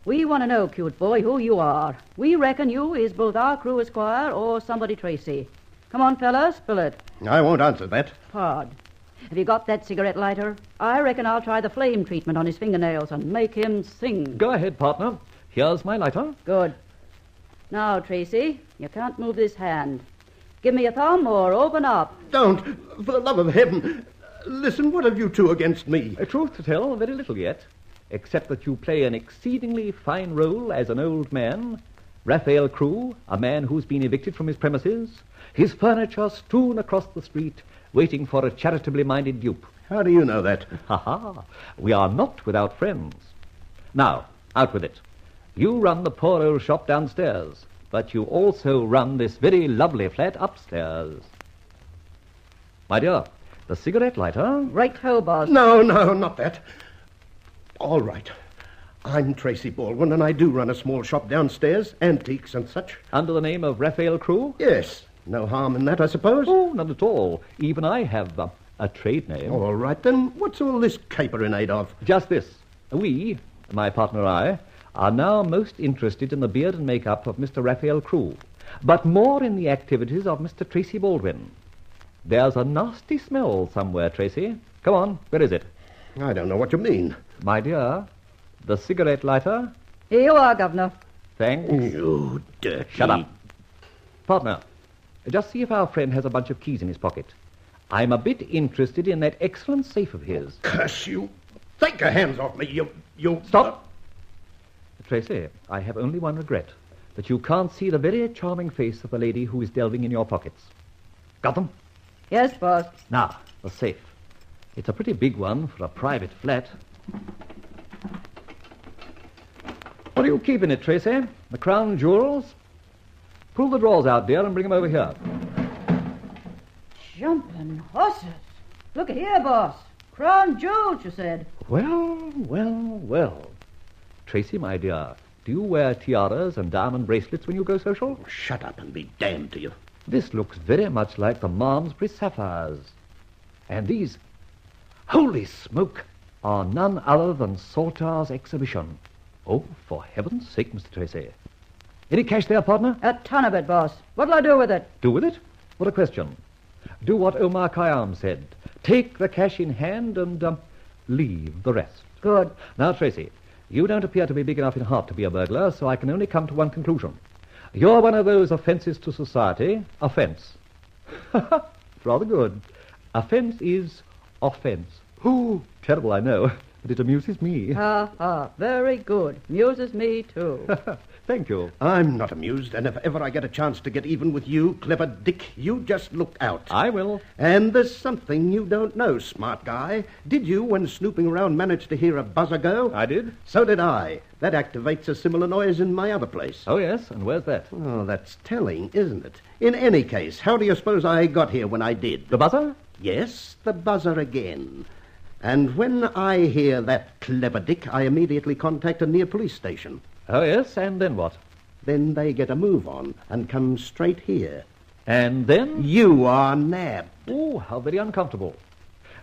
We want to know, cute boy, who you are. We reckon you is both our Crewe Esquire or somebody Tracy. Come on, fellas, spill it. I won't answer that. Pod, have you got that cigarette lighter? I reckon I'll try the flame treatment on his fingernails and make him sing. Go ahead, partner. Here's my lighter. Good. Now, Tracy, you can't move this hand. Give me a thumb or open up. Don't, for the love of heaven. Listen, what have you two against me? Truth to tell, very little yet, except that you play an exceedingly fine role as an old man, Raphael Crewe, a man who's been evicted from his premises, his furniture strewn across the street, waiting for a charitably minded dupe. How do you know that? Ha-ha. We are not without friends. Now, out with it. You run the poor old shop downstairs, but you also run this very lovely flat upstairs. My dear, the cigarette lighter... Right-ho, boss. No, not that. All right. I'm Tracy Baldwin, and I do run a small shop downstairs, antiques and such. Under the name of Raphael Crewe? Yes. No harm in that, I suppose? Oh, not at all. Even I have a trade name. All right, then. What's all this caper in aid of? Just this. We, my partner and I, are now most interested in the beard and makeup of Mr. Raphael Crewe, but more in the activities of Mr. Tracy Baldwin. There's a nasty smell somewhere, Tracy. Come on, where is it? I don't know what you mean. My dear, the cigarette lighter. Here you are, Governor. Thanks. You dirty... Shut up. Partner, just see if our friend has a bunch of keys in his pocket. I'm a bit interested in that excellent safe of his. Curse you. Take your hands off me, you... Stop. Tracy, I have only one regret, that you can't see the very charming face of the lady who is delving in your pockets. Got them? Yes, boss. Now, the safe. It's a pretty big one for a private flat. What do you keep in it, Tracy? The crown jewels? Pull the drawers out, dear, and bring them over here. Jumping horses. Look at here, boss. Crown jewels, you said. Well. Tracy, my dear, do you wear tiaras and diamond bracelets when you go social? Shut up and be damned to you. This looks very much like the Malmesbury sapphires. And these, holy smoke, are none other than Saltar's exhibition. Oh, for heaven's sake, Mr. Tracy. Any cash there, partner? A ton of it, boss. What'll I do with it? Do with it? What a question. Do what Omar Khayyam said. Take the cash in hand and leave the rest. Good. Now, Tracy, you don't appear to be big enough in heart to be a burglar, so I can only come to one conclusion. You're one of those offences to society. Offence. Rather good. Offence is offence. Ooh, terrible, I know, but it amuses me. Very good. Amuses me, too. Thank you. I'm not amused, and if ever I get a chance to get even with you, clever Dick, you just look out. I will. And there's something you don't know, smart guy. Did you, when snooping around, manage to hear a buzzer go? I did. So did I. That activates a similar noise in my other place. Oh, yes, and where's that? Oh, that's telling, isn't it? In any case, how do you suppose I got here when I did? The buzzer? Yes, the buzzer again. And when I hear that, clever Dick, I immediately contact a near police station. Oh, yes, and then what? Then they get a move on and come straight here. And then? You are nabbed. Oh, how very uncomfortable.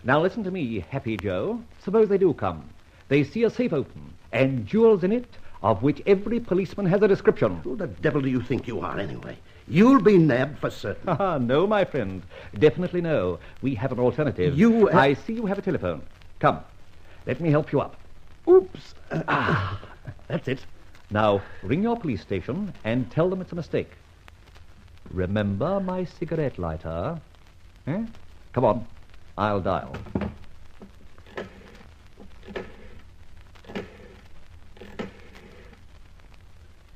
Now listen to me, Happy Joe. Suppose they do come. They see a safe open, and jewels in it, of which every policeman has a description. Who the devil do you think you are, anyway? You'll be nabbed for certain. No, my friend. Definitely no. We have an alternative. I see you have a telephone. Come, let me help you up. Oops. That's it. Now, ring your police station and tell them it's a mistake. Remember my cigarette lighter? Eh? Come on, I'll dial.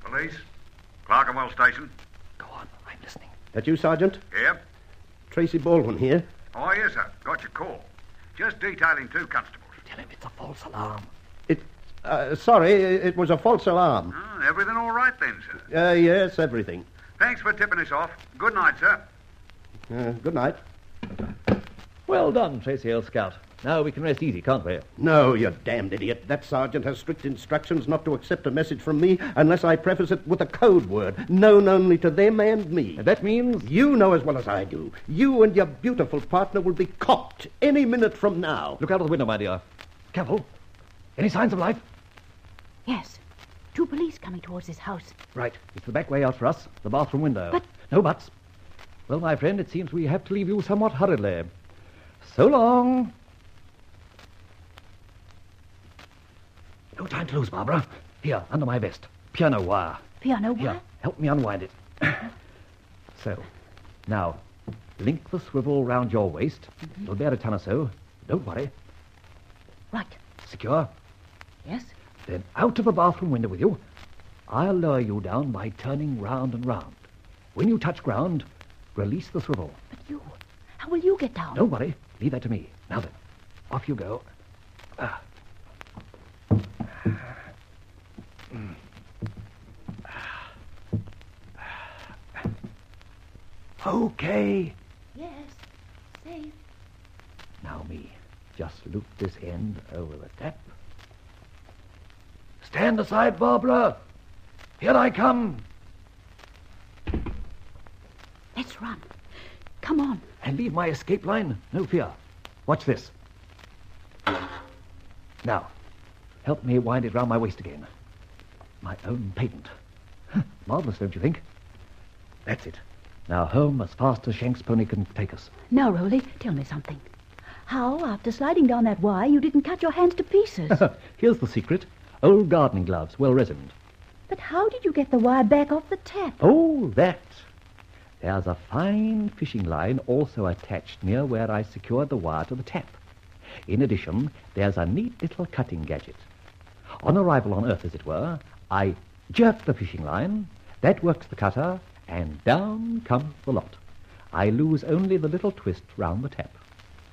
Police? Clerkenwell Station? Go on, I'm listening. That you, Sergeant? Yep. Tracy Baldwin here. Oh, yes, sir. Got your call. Just detailing 2 constables. Tell him it's a false alarm. Sorry, it was a false alarm. Oh, everything all right then, sir? Yes, everything. Thanks for tipping us off. Good night, sir. Good night. Well done, Tracy, old scout. Now we can rest easy, can't we? No, you damned idiot. That sergeant has strict instructions not to accept a message from me unless I preface it with a code word, known only to them and me. That means? You know as well as I do. You and your beautiful partner will be copped any minute from now. Look out of the window, my dear. Careful. Any signs of life? Yes. 2 police coming towards this house. Right. It's the back way out for us. The bathroom window. But... No buts. Well, my friend, it seems we have to leave you somewhat hurriedly. So long. No time to lose, Barbara. Here, under my vest. Piano wire. Piano wire? Here, help me unwind it. So, now, link the swivel round your waist. It'll bear a ton or so. Don't worry. Right. Secure? Yes. Then out of the bathroom window with you. I'll lower you down by turning round and round. When you touch ground, release the swivel. But you... How will you get down? Don't worry. Leave that to me. Now then, off you go. Okay. Yes. Safe. Now me. Just loop this end over the tap. Stand aside, Barbara. Here I come. Let's run. Come on. And leave my escape line. No fear. Watch this. Now, help me wind it round my waist again. My own patent. Marvellous, don't you think? That's it. Now home as fast as Shank's pony can take us. Now, Rolly, tell me something. How, after sliding down that wire, you didn't cut your hands to pieces? Here's the secret. Old gardening gloves, well resined. But how did you get the wire back off the tap? Oh, that. There's a fine fishing line also attached near where I secured the wire to the tap. In addition, there's a neat little cutting gadget. On arrival on Earth, as it were, I jerk the fishing line, that works the cutter, and down comes the lot. I lose only the little twist round the tap.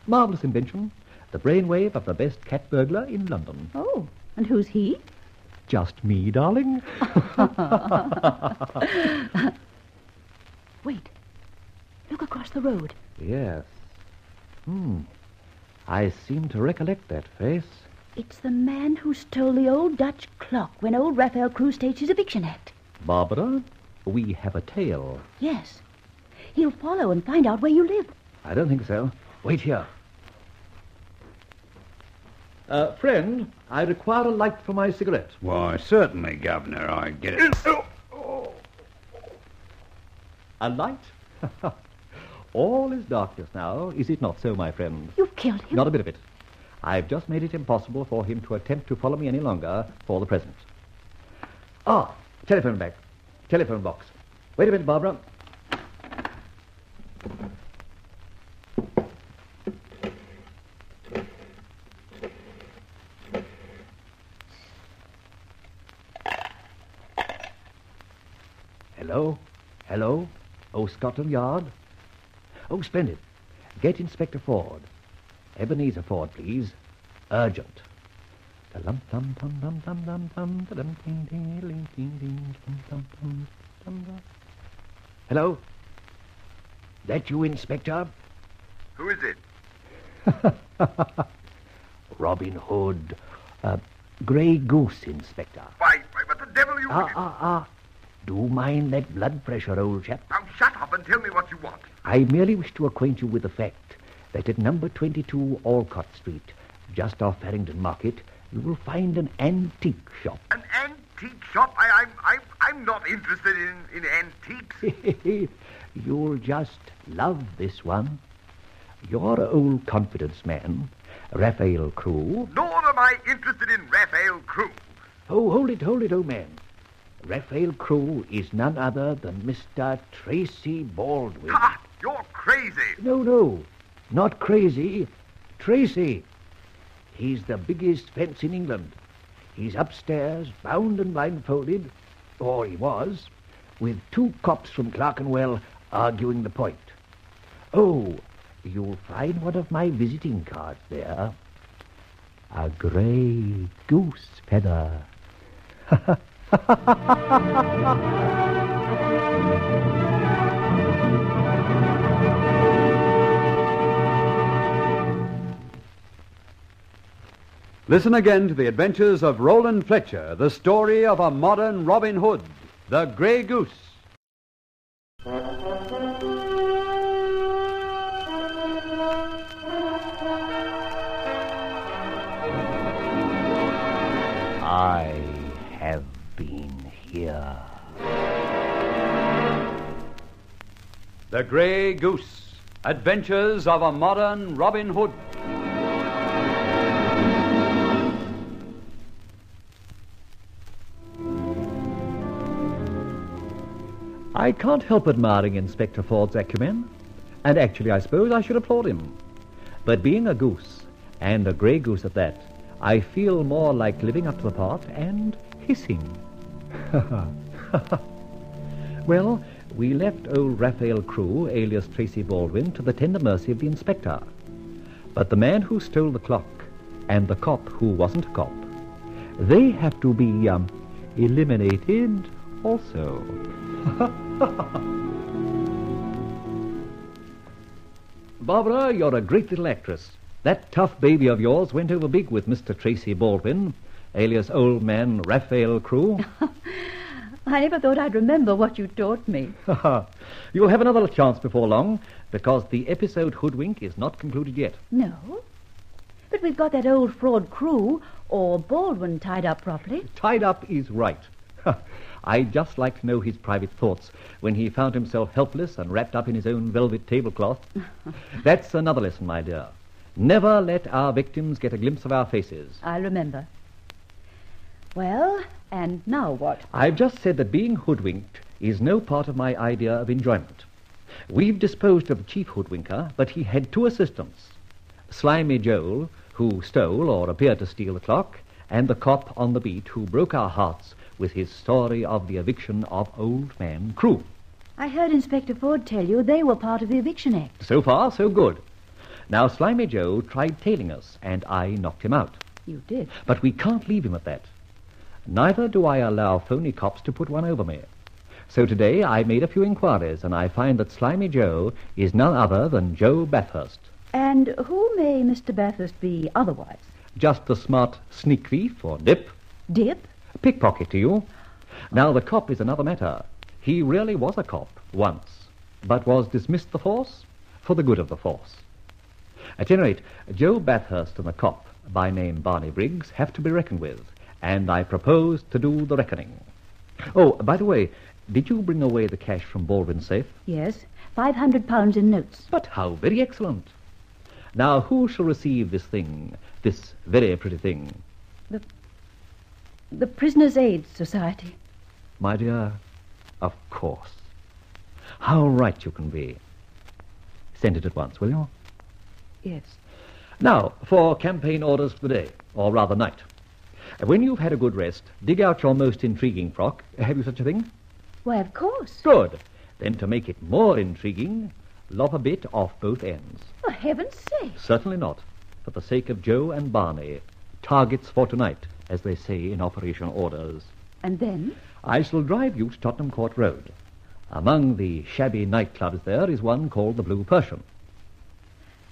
Marvellous invention. The brainwave of the best cat burglar in London. Oh, and who's he? Just me, darling. Wait. Look across the road. Yes. I seem to recollect that face. It's the man who stole the old Dutch clock when old Raphael Crewe staged his eviction act. Barbara, we have a tale. Yes. He'll follow and find out where you live. I don't think so. Wait here. Friend, I require a light for my cigarette. Why, certainly, Governor, I get it. A light? All is darkness now, is it not so, my friend? You've killed him? Not a bit of it. I've just made it impossible for him to attempt to follow me any longer for the present. Ah, telephone bag. Telephone box. Wait a minute, Barbara. Hello? Hello? Oh, Scotland Yard? Oh, splendid. Get Inspector Ford. Ebenezer Ford, please. Urgent. Hello? That you, Inspector? Who is it? Robin Hood. Grey Goose, Inspector. Why, what the devil are you... Do mind that blood pressure, old chap. Now shut up and tell me what you want. I merely wish to acquaint you with the fact that at number 22 Alcott Street, just off Farringdon Market, you will find an antique shop. An antique shop? I'm not interested in antiques. You'll just love this one. Your old confidence man, Raphael Crewe. Nor am I interested in Raphael Crewe. Oh, hold it, old man. Raphael Crewe is none other than Mr. Tracy Baldwin. Ha! You're crazy. No, not crazy. Tracy. He's the biggest fence in England. He's upstairs, bound and blindfolded, or he was, with 2 cops from Clerkenwell arguing the point. Oh, you'll find one of my visiting cards there. A grey goose feather. Listen again to the adventures of Roland Fletcher, the story of a modern Robin Hood, the Grey Goose. I have been here. The Grey Goose, adventures of a modern Robin Hood. I can't help admiring Inspector Ford's acumen, and actually I suppose I should applaud him. But being a goose, and a grey goose at that, I feel more like living up to the part and hissing. Well, we left old Raphael Crewe, alias Tracy Baldwin, to the tender mercy of the inspector. But the man who stole the clock, and the cop who wasn't a cop, they have to be, eliminated also. Barbara, you're a great little actress. That tough baby of yours went over big with Mr. Tracy Baldwin, alias old man Raphael Crewe. I never thought I'd remember what you taught me. You'll have another chance before long, because the episode Hoodwink is not concluded yet. No? But we've got that old fraud Crewe, or Baldwin, tied up properly. Tied up is right. I'd just like to know his private thoughts when he found himself helpless and wrapped up in his own velvet tablecloth. That's another lesson, my dear. Never let our victims get a glimpse of our faces. I'll remember. Well, and now what? I've just said that being hoodwinked is no part of my idea of enjoyment. We've disposed of the chief hoodwinker, but he had 2 assistants. Slimy Joel, who stole or appeared to steal the clock, and the cop on the beat who broke our hearts with his story of the eviction of old man Crewe. I heard Inspector Ford tell you they were part of the Eviction Act. So far, so good. Now, Slimy Joe tried tailing us, and I knocked him out. You did? But we can't leave him at that. Neither do I allow phony cops to put one over me. So today I made a few inquiries, and I find that Slimy Joe is none other than Joe Bathurst. And who may Mr. Bathurst be otherwise? Just the smart sneak thief, or dip. Dip? Pickpocket to you. Now, the cop is another matter. He really was a cop, once, but was dismissed the force for the good of the force. At any rate, Joe Bathurst and the cop, by name Barney Briggs, have to be reckoned with, and I propose to do the reckoning. Oh, by the way, did you bring away the cash from Baldwin's safe? Yes, £500 in notes. But how very excellent. Now, who shall receive this thing, this very pretty thing? The Prisoners' Aid Society. My dear, of course. How right you can be. Send it at once, will you? Yes. Now, for campaign orders for the day, or rather night. When you've had a good rest, dig out your most intriguing frock. Have you such a thing? Why, of course. Good. Then to make it more intriguing, lop a bit off both ends. For heaven's sake. Certainly not. For the sake of Joe and Barney. Targets for tonight, as they say in Operation Orders. And then? I shall drive you to Tottenham Court Road. Among the shabby nightclubs there is one called the Blue Persian.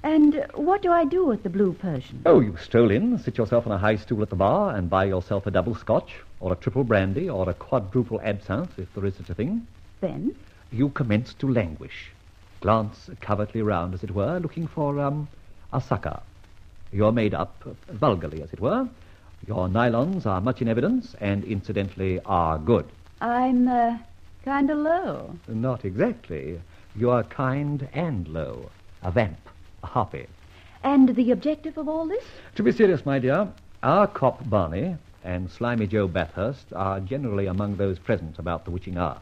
And what do I do at the Blue Persian? Oh, you stroll in, sit yourself on a high stool at the bar, and buy yourself a double scotch, or a triple brandy, or a quadruple absinthe, if there is such a thing. Then? You commence to languish. Glance covertly round, as it were, looking for, a sucker. You're made up, vulgarly, as it were. Your nylons are much in evidence, and incidentally are good. I'm, kind of low. Not exactly. You're kind and low. A vamp. A harpy. And the objective of all this? To be serious, my dear, our cop Barney and slimy Joe Bathurst are generally among those present about the witching hour.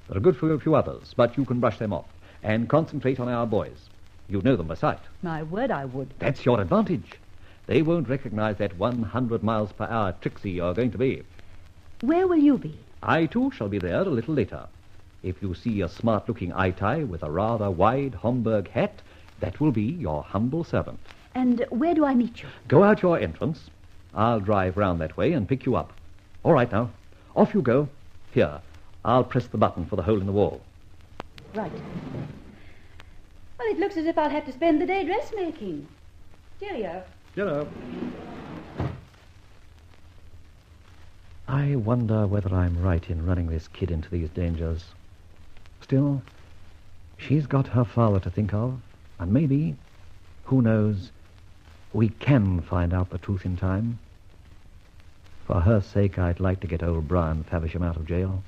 There are good for a few others, but you can brush them off and concentrate on our boys. You know them by sight. My word, I would. That's your advantage. They won't recognize that 100 miles per hour tricksy you're going to be. Where will you be? I, too, shall be there a little later. If you see a smart-looking eye-tie with a rather wide Homburg hat, that will be your humble servant. And where do I meet you? Go out your entrance. I'll drive round that way and pick you up. All right, now. Off you go. Here, I'll press the button for the hole in the wall. Right. Well, it looks as if I'll have to spend the day dressmaking. Cheerio. Cheerio. I wonder whether I'm right in running this kid into these dangers. Still, she's got her father to think of. And maybe, who knows, we can find out the truth in time. For her sake, I'd like to get old Brian Faversham out of jail.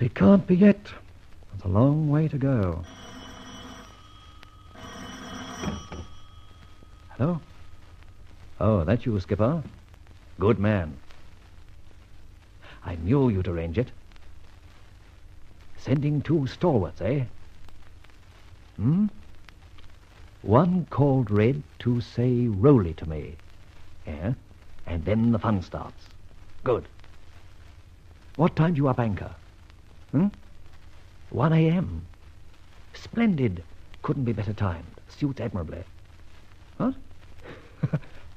It can't be yet. There's a long way to go. Hello? Oh, that's you, Skipper. Good man. I knew you'd arrange it. Sending 2 stalwarts, eh? One called Red to say Rowley to me. Yeah? And then the fun starts. Good. What time do you up anchor? 1 a.m. Splendid. Couldn't be better timed. Suits admirably. What?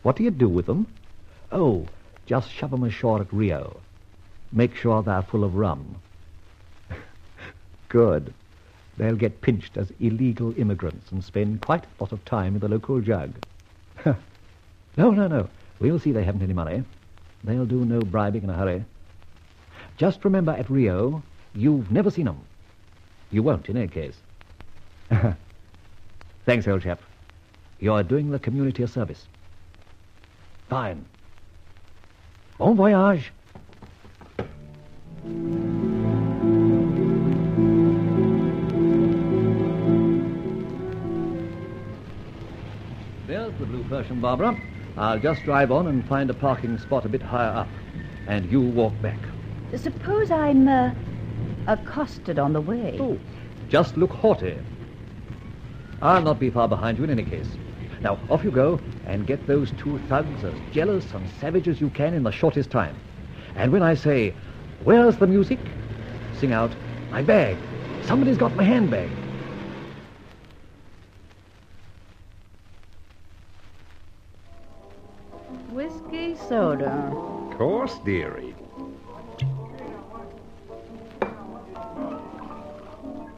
What do you do with them? Oh, just shove them ashore at Rio. Make sure they're full of rum. Good. They'll get pinched as illegal immigrants and spend quite a lot of time in the local jug. No. We'll see they haven't any money. They'll do no bribing in a hurry. Just remember at Rio, you've never seen them. You won't, in any case. Thanks, old chap. You're doing the community a service. Fine. Bon voyage. There's the Blue Persian, Barbara. I'll just drive on and find a parking spot a bit higher up. And you walk back. Suppose I'm, accosted on the way. Oh, just look haughty. I'll not be far behind you in any case. Now, off you go, and get those 2 thugs as jealous and savage as you can in the shortest time. And when I say, "Where's the music?" sing out, "My bag. Somebody's got my handbag." Whiskey soda. Course, dearie.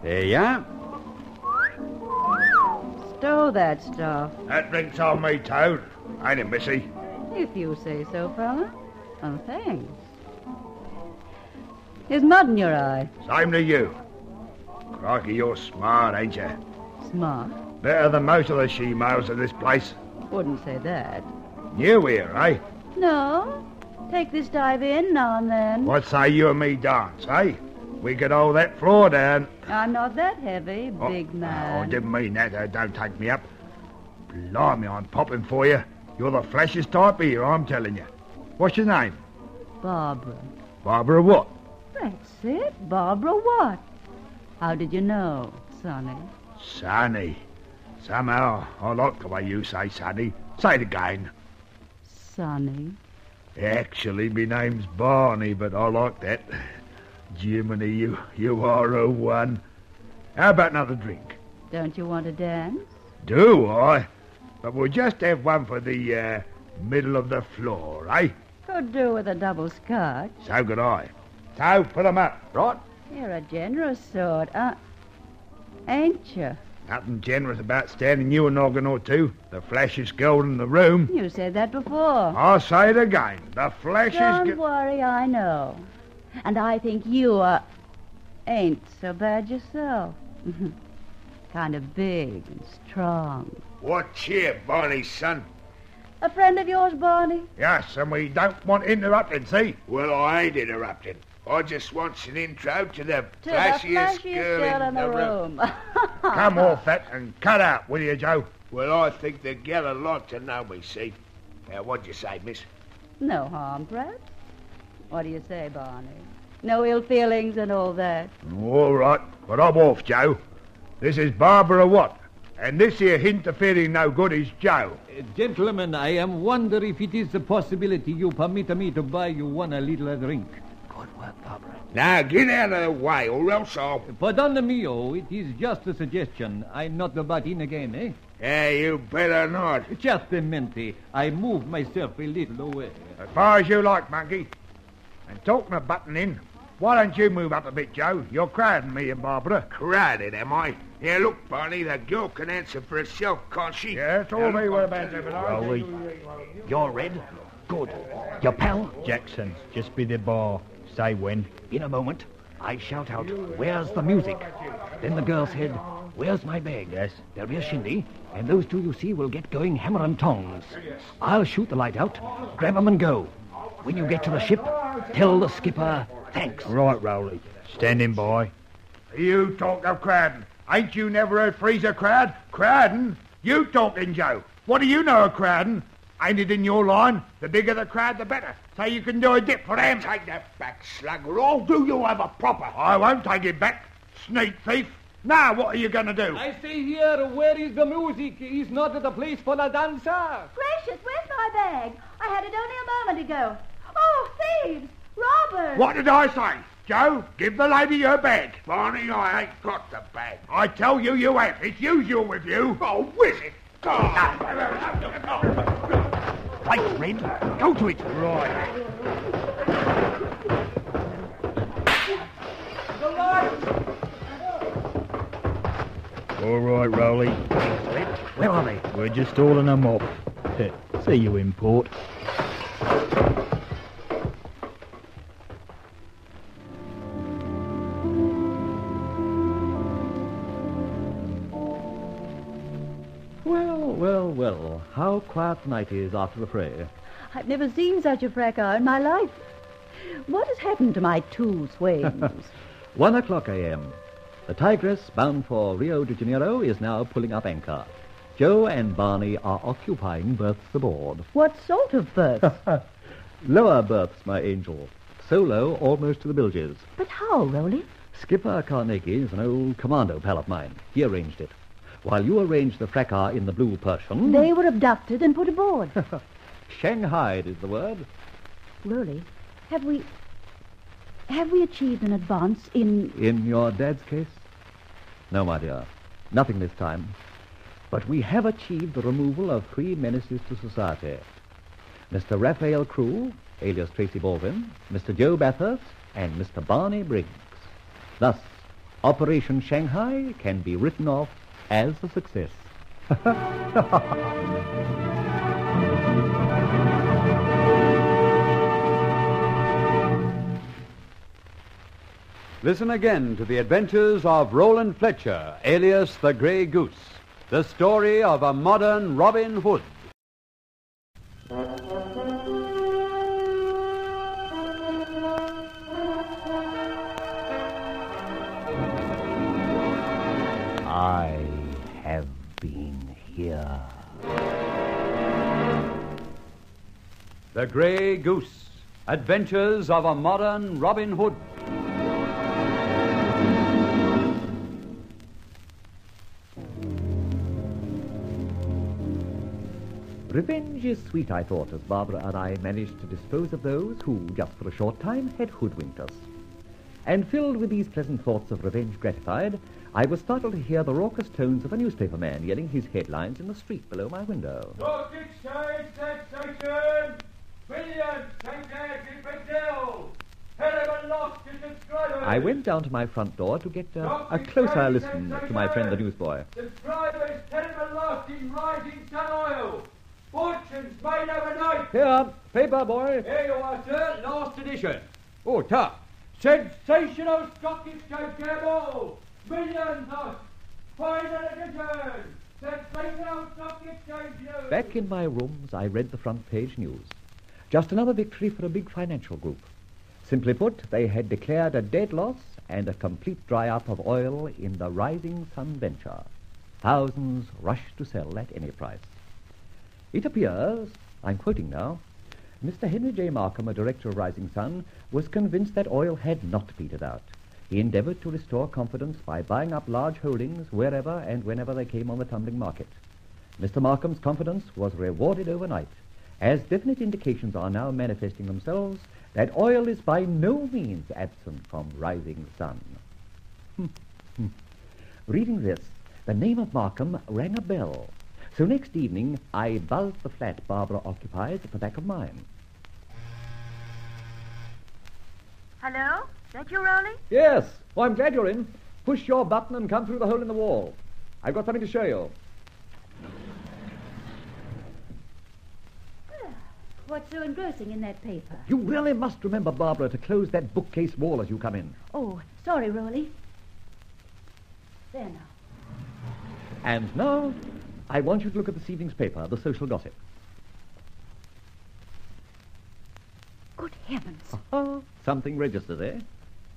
There you are. Stow that stuff. That drink's on me, Toad. Ain't it, missy? If you say so, fella. Oh, thanks. There's mud in your eye. Same to you. Crikey, you're smart, ain't you? Smart? Better than most of the she-males of this place. Wouldn't say that. New here, eh? No. Take this dive in now and then. What say you and me dance, eh? We could hold that floor down. I'm not that heavy, big Oh, man. I didn't mean that. Don't take me up. Blimey, I'm popping for you. You're the flashiest type here, I'm telling you. What's your name? Barbara. Barbara what? That's it. Barbara what? How did you know, Sonny? Sonny. Somehow, I like the way you say Sonny. Say it again. Sonny. Actually, my name's Barney, but I like that. Jiminy, you are a one. How about another drink? Don't you want to dance? Do I? But we'll just have one for the middle of the floor, eh? Could do with a double scotch. So could I. So, put 'em up. Right? You're a generous sort, ain't you? Nothing generous about standing you a noggin or two. The flashiest girl in the room. You said that before. I'll say it again. The flashiest Don't worry, I know. And I think you ain't so bad yourself. Kind of big and strong. What's here, Barney's son? A friend of yours, Barney? Yes, and we don't want interrupting, see? Well, I ain't interrupting. I just wants an intro to the To flashiest the flashiest girl in the room. Come off that and cut out, will you, Joe? Well, I think the gal would like to know me, see? What'd you say, miss? No harm, perhaps. What do you say, Barney? No ill feelings and all that. All right, but I'm off, Joe. This is Barbara Watt, and this here interfering no good is Joe. Gentlemen, I am wonder if it is a possibility you permit me to buy you one a little drink. Good work, Barbara. Now, get out of the way, or else I'll... Pardon mio, it is just a suggestion. I'm not about in again, eh? You better not. Certamente. I move myself a little away. As far as you like, monkey. And talking of buttoning, why don't you move up a bit, Joe? You're crowding me and Barbara. Crowded, am I? Yeah, look, Barney, the girl can answer for herself, can't she? Yeah, it's all very well about that, but Rowley, you're Red? Good. Your pal? Jackson, just be the bar. Say when. In a moment, I shout out, "Where's the music?" Then the girl said, "Where's my bag?" Yes. There'll be a shindy, and those two you see will get going hammer and tongs. I'll shoot the light out, grab 'em and go. When you get to the ship, tell the skipper thanks. Right, Rowley. Standing by. You talk of crowding. Ain't you never heard Freezer crowd? Crowding? You talking, Joe. What do you know of crowding? Ain't it in your line? The bigger the crowd, the better. So you can do a dip for them. Take that back, slugger, or do you have a proper... I won't take it back, sneak thief. Now, what are you going to do? I say here, where is the music? Is not the place for the dancer. Gracious, where's my bag? I had it only a moment ago. Oh, thieves! Robbers! What did I say? Joe, give the lady her bag. Barney, I ain't got the bag. I tell you, you have. It's usual with you. Oh, whiz it. Right, Red. Go to it. Right. All right, Rowley. Red, where are they? We're just hauling them off. See you in port. Well, how quiet the night is after the fray. I've never seen such a fracas in my life. What has happened to my two swains? 1 o'clock a.m. The Tigress, bound for Rio de Janeiro, is now pulling up anchor. Joe and Barney are occupying berths aboard. What sort of berths? Lower berths, my angel. So low, almost to the bilges. But how, Rowley? Skipper Carnegie is an old commando pal of mine. He arranged it. While you arranged the fracas in the Blue Persian... They were abducted and put aboard. Shanghaied is the word. Rowley, have we achieved an advance in... In your dad's case? No, my dear. Nothing this time. But we have achieved the removal of 3 menaces to society. Mr. Raphael Crewe, alias Tracy Baldwin, Mr. Joe Bathurst, and Mr. Barney Briggs. Thus, Operation Shanghai can be written off as a success. Listen again to the adventures of Roland Fletcher, alias the Grey Goose, the story of a modern Robin Hood. here. The Grey Goose. Adventures of a Modern Robin Hood. Revenge is sweet, I thought, as Barbara and I managed to dispose of those who, just for a short time, had hoodwinked us. And filled with these pleasant thoughts of revenge gratified, I was startled to hear the raucous tones of a newspaperman yelling his headlines in the street below my window. Stock exchange taxation! Millions take care to Brazil! Terrible loss to subscribers! I went down to my front door to get a closer listen to my friend the newsboy. Subscribers, terrible loss in rising sun oil! Fortunes made overnight! Here, paper, boy. Here you are, sir. Last edition. Oh, tough. Sensational stock exchange gamble! Millions lost! Final edition! Sensational stock exchange news! Back in my rooms, I read the front page news. Just another victory for a big financial group. Simply put, they had declared a dead loss and a complete dry-up of oil in the Rising Sun venture. Thousands rushed to sell at any price. It appears, I'm quoting now, Mr. Henry J. Markham, a director of Rising Sun, was convinced that oil had not petered out. He endeavored to restore confidence by buying up large holdings wherever and whenever they came on the tumbling market. Mr. Markham's confidence was rewarded overnight, as definite indications are now manifesting themselves that oil is by no means absent from Rising Sun. Reading this, the name of Markham rang a bell. So next evening, I buzzed the flat Barbara occupies at the back of mine. Hello? Is that you, Rowley? Yes. Oh, I'm glad you're in. Push your button and come through the hole in the wall. I've got something to show you. What's so engrossing in that paper? You really must remember, Barbara, to close that bookcase wall as you come in. Oh, sorry, Rowley. There now. And now, I want you to look at this evening's paper, the social gossip. Good heavens. Something registers, eh?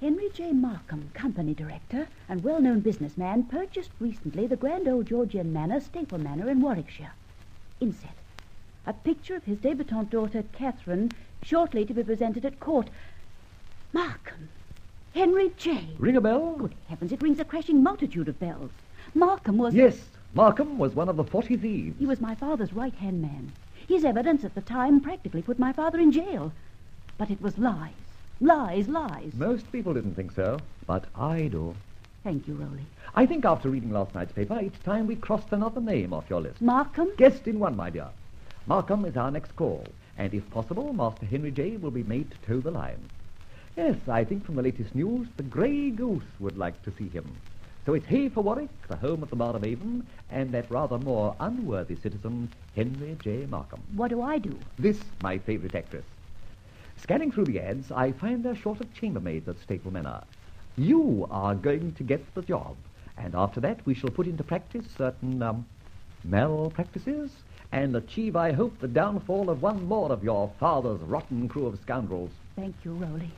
Henry J. Markham, company director and well-known businessman, purchased recently the grand old Georgian manor, Staple Manor, in Warwickshire. Inset. A picture of his debutante daughter, Catherine, shortly to be presented at court. Markham. Henry J. Ring a bell? Good heavens, it rings a crashing multitude of bells. Markham was... Yes, Markham was one of the 40 thieves. He was my father's right-hand man. His evidence at the time practically put my father in jail. But it was lies. Lies, lies. Most people didn't think so, but I do. Thank you, Rowley. I think after reading last night's paper, it's time we crossed another name off your list. Markham? Guest in one, my dear. Markham is our next call, and if possible, Master Henry J. will be made to toe the line. Yes, I think from the latest news, the Grey Goose would like to see him. So it's hey for Warwick, the home of the Mar of Avon, and that rather more unworthy citizen, Henry J. Markham. What do I do? This, my favourite actress. Scanning through the ads, I find they're short of chambermaids at Staple Manor. You are going to get the job, and after that we shall put into practice certain, malpractices and achieve, I hope, the downfall of one more of your father's rotten crew of scoundrels. Thank you, Rowley.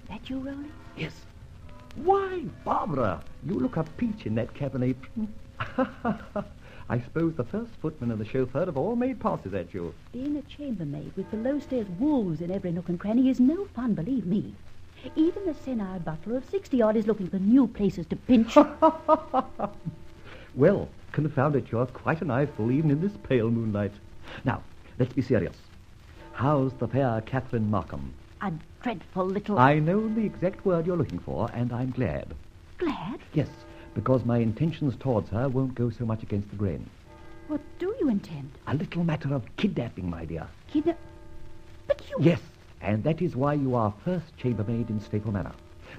That you, Rowley? Yes. Why, Barbara, you look a peach in that cabin apron. I suppose the first footman and the chauffeur have all made passes at you. Being a chambermaid with below-stairs wolves in every nook and cranny is no fun, believe me. Even the senile butler of 60-odd is looking for new places to pinch. Well, confound it, you're quite an eyeful even in this pale moonlight. Now, let's be serious. How's the fair Catherine Markham? A dreadful little... I know the exact word you're looking for, and I'm glad. Glad? Yes, because my intentions towards her won't go so much against the grain. What do you intend? A little matter of kidnapping, my dear. But you... Yes, and that is why you are first chambermaid in Staple Manor.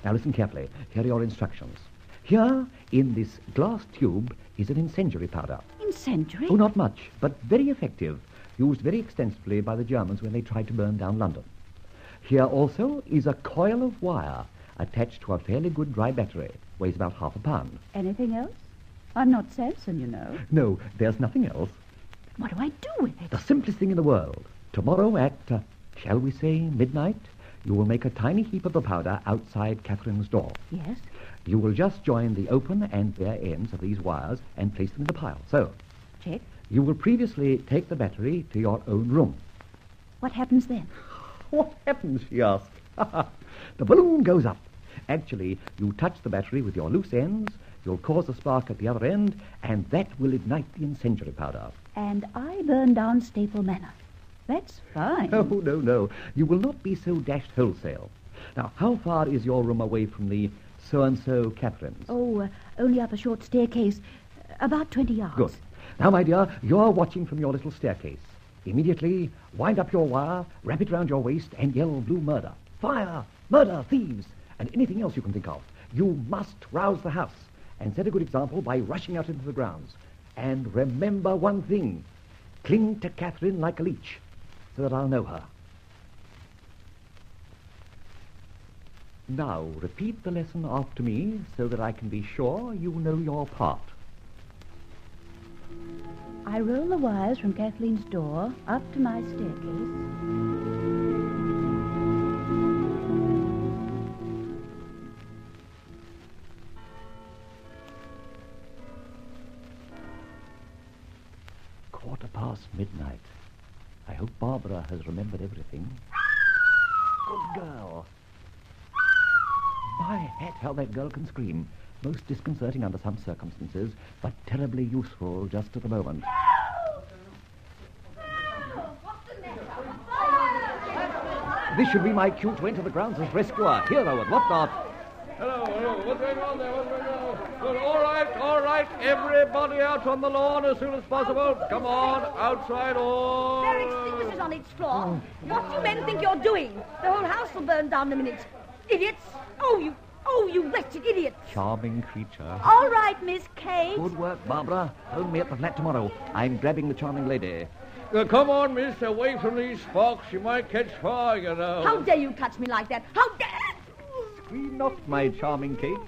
Now listen carefully. Here are your instructions. Here, in this glass tube, is an incendiary powder. Incendiary? Oh, not much, but very effective. Used very extensively by the Germans when they tried to burn down London. Here also is a coil of wire attached to a fairly good dry battery. Weighs about half a pound. Anything else? I'm not Samson, you know. No, there's nothing else. What do I do with it? The simplest thing in the world. Tomorrow at, shall we say, midnight, you will make a tiny heap of the powder outside Catherine's door. Yes? You will just join the open and bare ends of these wires and place them in the pile. So, Check. you will previously take the battery to your own room. What happens then? What happens, she asked. The balloon goes up. Actually, you touch the battery with your loose ends, you'll cause a spark at the other end, and that will ignite the incendiary powder. And I burn down Staple Manor. That's fine. Oh, no. You will not be so dashed wholesale. Now, how far is your room away from the so-and-so Catherine's? Oh, only up a short staircase. About 20 yards. Good. Now, my dear, you're watching from your little staircase. Immediately, wind up your wire, wrap it round your waist, and yell blue murder. Fire, murder, thieves, and anything else you can think of. You must rouse the house and set a good example by rushing out into the grounds. And remember one thing. Cling to Catherine like a leech, so that I'll know her. Now, repeat the lesson after me, so that I can be sure you know your part. I roll the wires from Kathleen's door up to my staircase. Midnight. I hope Barbara has remembered everything. Good girl. My hat, how that girl can scream. Most disconcerting under some circumstances, but terribly useful just at the moment. This should be my cue to enter the grounds as rescuer. Hero and whatnot. Hello. What's going on there? Good. All right. Everybody out on the lawn as soon as possible. Come on, outside all. There are extinguishers on each floor. What do you men think you're doing? The whole house will burn down in a minute. Idiots. Oh, you wretched idiots. Charming creature. All right, Miss Kate. Good work, Barbara. Phone me at the flat tomorrow. I'm grabbing the charming lady. Come on, miss. Away from these sparks. You might catch fire, you know. How dare you touch me like that? How dare... Scream not, my charming Kate.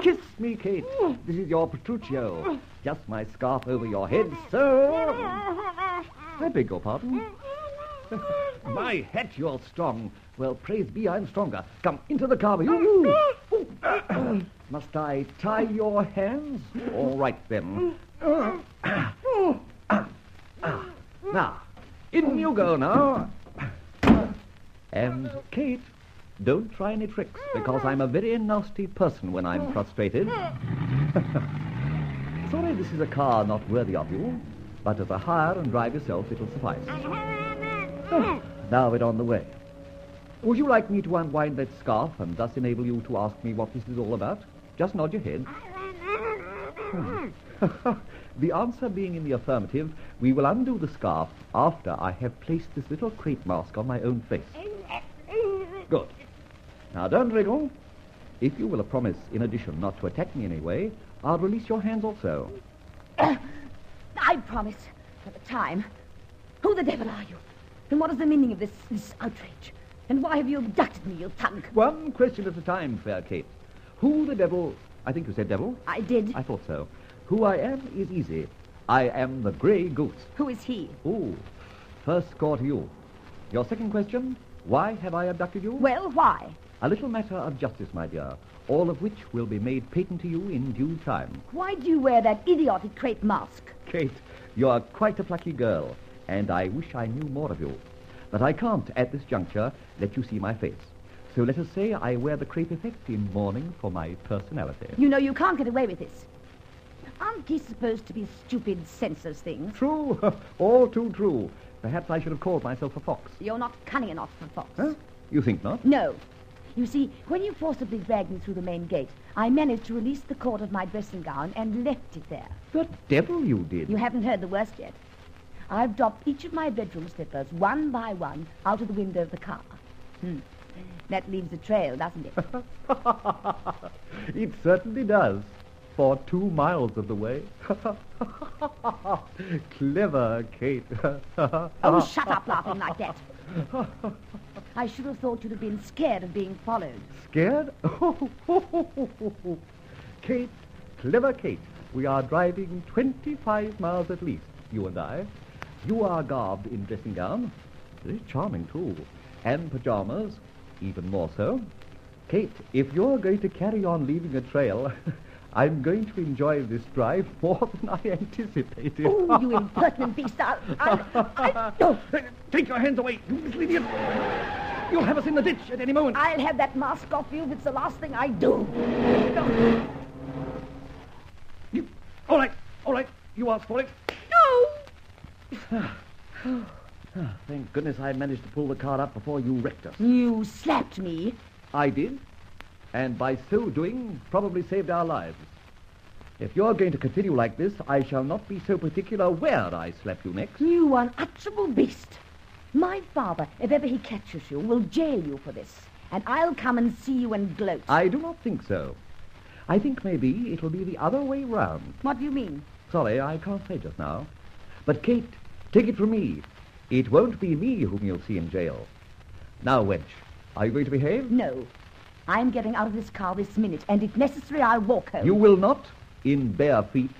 Kiss me, Kate. This is your Petruchio. Just my scarf over your head, sir. I beg your pardon. My hat, you're strong. Well, praise be, I'm stronger. Come into the car with you. Must I tie your hands? All right, then. Now, in you go now. And, Kate, don't try any tricks, because I'm a very nasty person when I'm frustrated. Sorry this is a car not worthy of you, but as a hire and drive yourself, it'll suffice. Now we're on the way. Would you like me to unwind that scarf and thus enable you to ask me what this is all about? Just nod your head. The answer being in the affirmative, we will undo the scarf after I have placed this little crepe mask on my own face. Good. Now, don't wriggle. If you will promise, in addition, not to attack me in any way, I'll release your hands also. I promise. For the time. Who the devil are you? And what is the meaning of this outrage? And why have you abducted me, you thug? One question at a time, fair Kate. Who the devil... I think you said devil? I did. I thought so. Who I am is easy. I am the Grey Goose. Who is he? Oh, first score to you. Your second question, why have I abducted you? Well, why? A little matter of justice, my dear, all of which will be made patent to you in due time. Why do you wear that idiotic crepe mask? Kate, you're quite a plucky girl, and I wish I knew more of you. But I can't, at this juncture, let you see my face. So let us say I wear the crepe effect in mourning for my personality. You know you can't get away with this. Aren't geese supposed to be stupid, senseless things? True. All too true. Perhaps I should have called myself a fox. You're not cunning enough for a fox. Huh? You think not? No. You see, when you forcibly dragged me through the main gate, I managed to release the cord of my dressing gown and left it there. The devil you did. You haven't heard the worst yet. I've dropped each of my bedroom slippers, one by one, out of the window of the car. That leaves a trail, doesn't it? It certainly does. For 2 miles of the way. Clever, Kate. Oh, shut up laughing like that. I should have thought you'd have been scared of being followed. Scared? Kate, clever Kate, we are driving 25 miles at least, you and I. You are garbed in dressing gown, very charming too, and pajamas, even more so. Kate, if you're going to carry on leaving a trail, I'm going to enjoy this drive more than I anticipated. Oh, you impertinent beast! Oh. Take your hands away, you little idiot! You'll have us in the ditch at any moment. I'll have that mask off you if it's the last thing I do. All right. You asked for it. No! Thank goodness I managed to pull the car up before you wrecked us. You slapped me. I did, and by so doing, probably saved our lives. If you're going to continue like this, I shall not be so particular where I slap you next. You unutterable beast. My father, if ever he catches you, will jail you for this, and I'll come and see you and gloat. I do not think so. I think maybe it'll be the other way round. What do you mean? Sorry, I can't say just now. But, Kate, take it from me. It won't be me whom you'll see in jail. Now, wench, are you going to behave? No. I'm getting out of this car this minute, and if necessary, I'll walk home. You will not, in bare feet.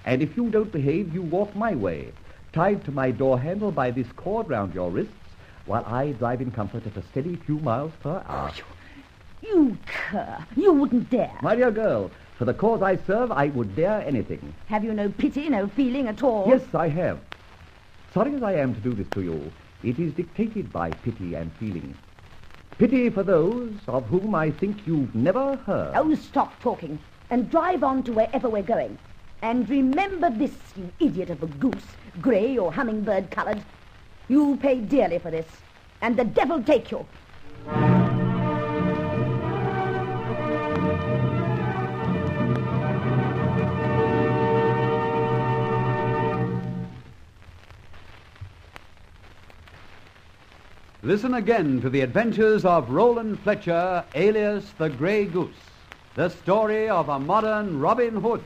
And if you don't behave, you walk my way, tied to my door handle by this cord round your wrists, while I drive in comfort at a steady few miles per hour. You cur. You wouldn't dare. My dear girl, for the cause I serve, I would dare anything. Have you no pity, no feeling at all? Yes, I have. Sorry as I am to do this to you, it is dictated by pity and feeling. Pity for those of whom I think you've never heard. Oh, stop talking, and drive on to wherever we're going. And remember this, you idiot of a goose, grey or hummingbird-coloured. You pay dearly for this, and the devil take you. Listen again to the adventures of Roland Fletcher, alias the Grey Goose, the story of a modern Robin Hood.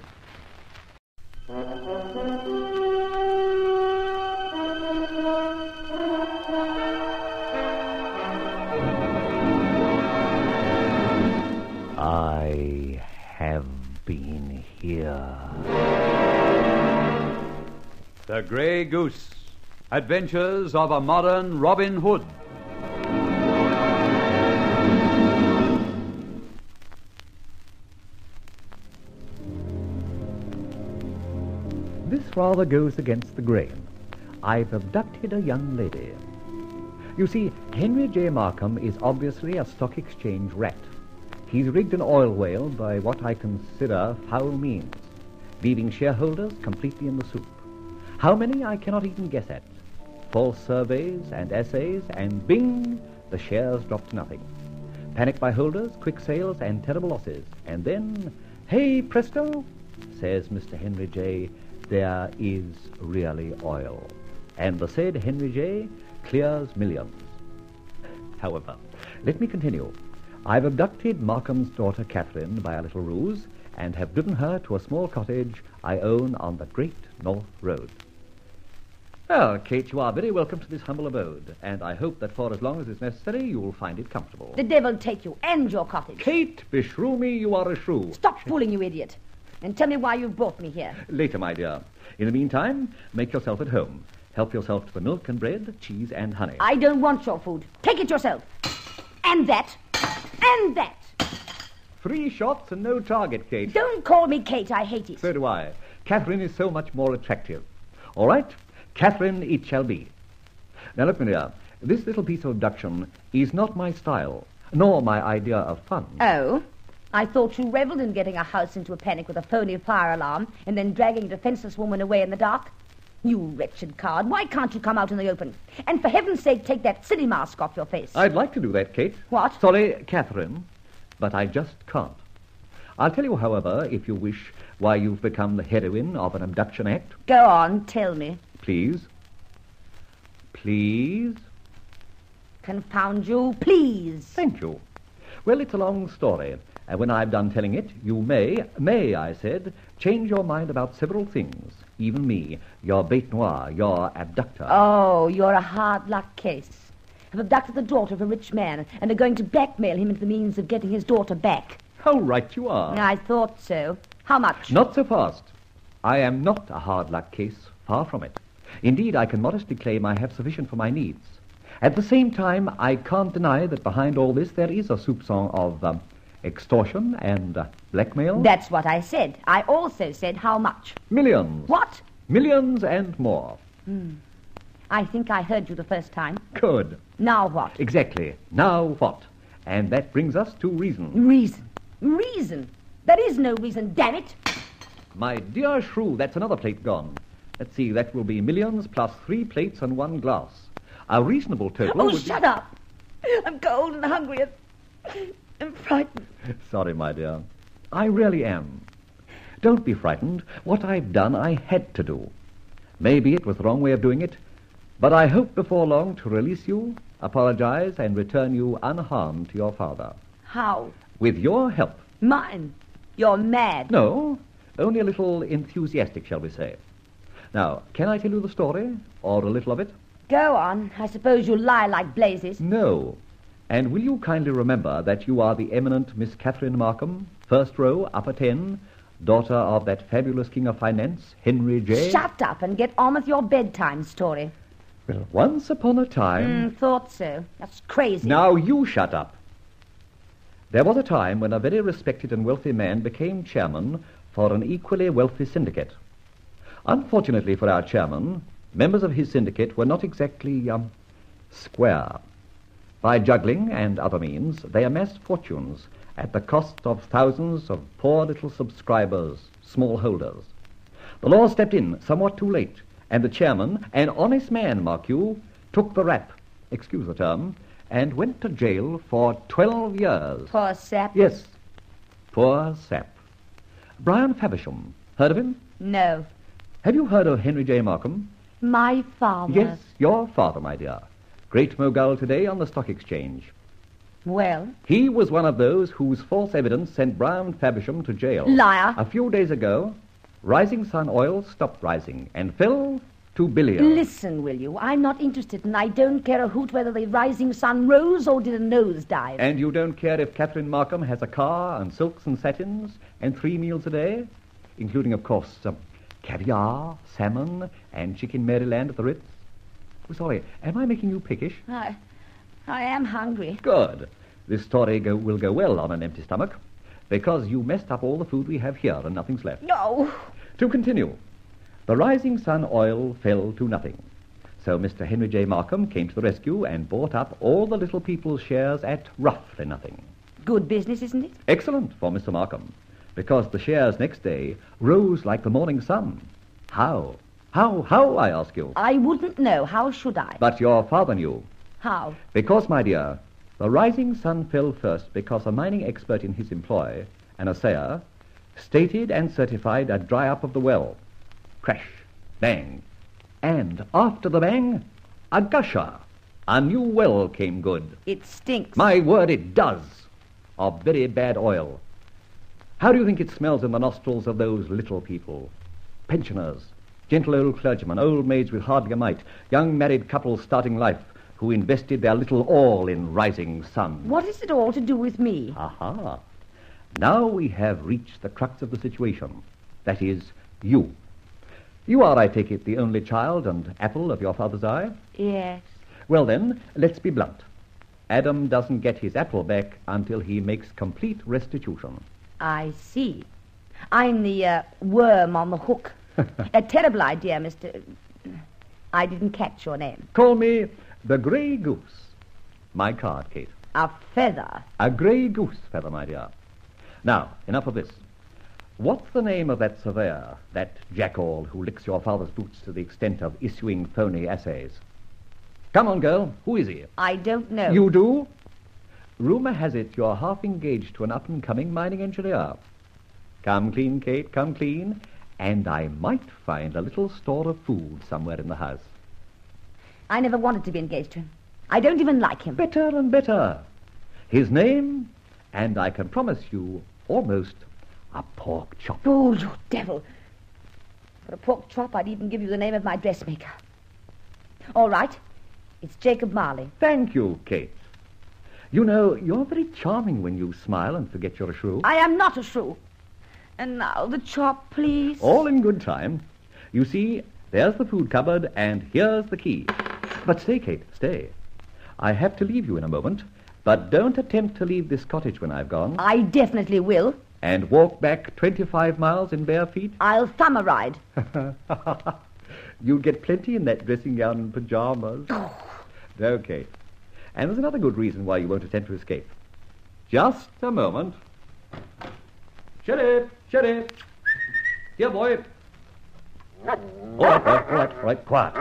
I have been here. The Grey Goose, adventures of a modern Robin Hood. This rather goes against the grain. I've abducted a young lady. You see, Henry J. Markham is obviously a stock exchange rat. He's rigged an oil whale by what I consider foul means, leaving shareholders completely in the soup. How many I cannot even guess at. False surveys and essays, and bing, the shares drop to nothing. Panic by holders, quick sales, and terrible losses. And then, hey, presto, says Mr. Henry J., there is really oil. And the said Henry J. clears millions. However, let me continue. I've abducted Markham's daughter Catherine by a little ruse, and have driven her to a small cottage I own on the Great North Road. Well, Kate, you are very welcome to this humble abode, and I hope that for as long as is necessary, you'll find it comfortable. The devil take you and your cottage. Kate, beshrew me, you are a shrew. Stop fooling, you idiot, and tell me why you've brought me here. Later, my dear. In the meantime, make yourself at home. Help yourself to the milk and bread, cheese and honey. I don't want your food. Take it yourself. And that. And that. 3 shots and no target, Kate. Don't call me Kate. I hate it. So do I. Catherine is so much more attractive. All right, Catherine it shall be. Now look, my dear, this little piece of abduction is not my style, nor my idea of fun. Oh? I thought you revelled in getting a house into a panic with a phony fire alarm and then dragging a defenseless woman away in the dark. You wretched coward, why can't you come out in the open? And for heaven's sake, take that silly mask off your face. I'd like to do that, Kate. What? Sorry, Catherine, but I just can't. I'll tell you, however, if you wish, why you've become the heroine of an abduction act. Go on, tell me. Please. Please. Confound you, please. Thank you. Well, it's a long story, and when I've done telling it, you may, I said, change your mind about several things. Even me, your bête noire, your abductor. Oh, you're a hard luck case. I've abducted the daughter of a rich man and are going to blackmail him into the means of getting his daughter back. How right you are. I thought so. How much? Not so fast. I am not a hard luck case, far from it. Indeed, I can modestly claim I have sufficient for my needs. At the same time, I can't deny that behind all this there is a soupçon of extortion and blackmail. That's what I said. I also said how much. Millions. What? Millions and more. I think I heard you the first time. Good. Now what? Exactly. Now what? And that brings us to reason. Reason? Reason? There is no reason, damn it. My dear shrew, that's another plate gone. Let's see, that will be millions plus 3 plates and 1 glass. A reasonable total Oh, would shut up. I'm cold and hungry and frightened. Sorry, my dear. I really am. Don't be frightened. What I've done, I had to do. Maybe it was the wrong way of doing it, but I hope before long to release you, apologize, and return you unharmed to your father. How? With your help. Mine? You're mad. No, only a little enthusiastic, shall we say. Now, can I tell you the story, or a little of it? Go on. I suppose you'll lie like blazes. No. And will you kindly remember that you are the eminent Miss Catherine Markham, first row, upper 10, daughter of that fabulous king of finance, Henry J. Shut up and get on with your bedtime story. Well, once upon a time... Thought so. That's crazy. Now you shut up. There was a time when a very respected and wealthy man became chairman for an equally wealthy syndicate. Unfortunately for our chairman, members of his syndicate were not exactly, square. By juggling and other means, they amassed fortunes at the cost of thousands of poor little subscribers, smallholders. The law stepped in somewhat too late, and the chairman, an honest man, mark you, took the rap, excuse the term, and went to jail for 12 years. Poor sap. Yes, poor sap. Brian Faversham, heard of him? No. Have you heard of Henry J. Markham? My father. Yes, your father, my dear. Great mogul today on the stock exchange. Well? He was one of those whose false evidence sent Brian Faversham to jail. Liar. A few days ago, Rising Sun Oil stopped rising and fell to billions. Listen, will you? I'm not interested, and I don't care a hoot whether the rising sun rose or did a nosedive. And you don't care if Catherine Markham has a car and silks and satins and 3 meals a day? Including, of course, caviar, salmon, and chicken Maryland at the Ritz? Oh, sorry, am I making you pickish? I am hungry. Good. This story will go well on an empty stomach, because you messed up all the food we have here and nothing's left. No. To continue, the Rising Sun Oil fell to nothing. So Mr. Henry J. Markham came to the rescue and bought up all the little people's shares at roughly nothing. Good business, isn't it? Excellent for Mr. Markham, because the shares next day rose like the morning sun. How? How, I ask you? I wouldn't know. How should I? But your father knew. How? Because, my dear, the Rising Sun fell first because a mining expert in his employ, an assayer, stated and certified a dry up of the well. Crash. Bang. And after the bang, a gusher. A new well came good. It stinks. My word, it does. Of very bad oil. How do you think it smells in the nostrils of those little people? Pensioners, gentle old clergymen, old maids with hardly a mite, young married couples starting life, who invested their little all in Rising Sun. What is it all to do with me? Aha. Now we have reached the crux of the situation. That is, you. You are, I take it, the only child and apple of your father's eye? Yes. Well then, let's be blunt. Adam doesn't get his apple back until he makes complete restitution. I see. I'm the worm on the hook. A terrible idea, Mr... I didn't catch your name. Call me the Grey Goose. My card, Kate. A feather. A grey goose feather, my dear. Now, enough of this. What's the name of that surveyor, that jackal who licks your father's boots to the extent of issuing phony assays? Come on, girl. Who is he? I don't know. You do? Rumour has it you're half engaged to an up-and-coming mining engineer. Come clean, Kate, come clean, and I might find a little store of food somewhere in the house. I never wanted to be engaged to him. I don't even like him. Better and better. His name, and I can promise you, almost a pork chop. Oh, you devil. For a pork chop, I'd even give you the name of my dressmaker. All right. It's Jacob Marley. Thank you, Kate. You know, you're very charming when you smile and forget you're a shrew. I am not a shrew. And now the chop, please. All in good time. You see, there's the food cupboard, and here's the key. But stay, Kate, stay. I have to leave you in a moment, but don't attempt to leave this cottage when I've gone. I definitely will. And walk back 25 miles in bare feet? I'll thumb a ride. You'll get plenty in that dressing gown and pajamas. Okay. And there's another good reason why you won't attempt to escape. Just a moment. Sheriff! Sheriff! Here, boy. All right, quiet.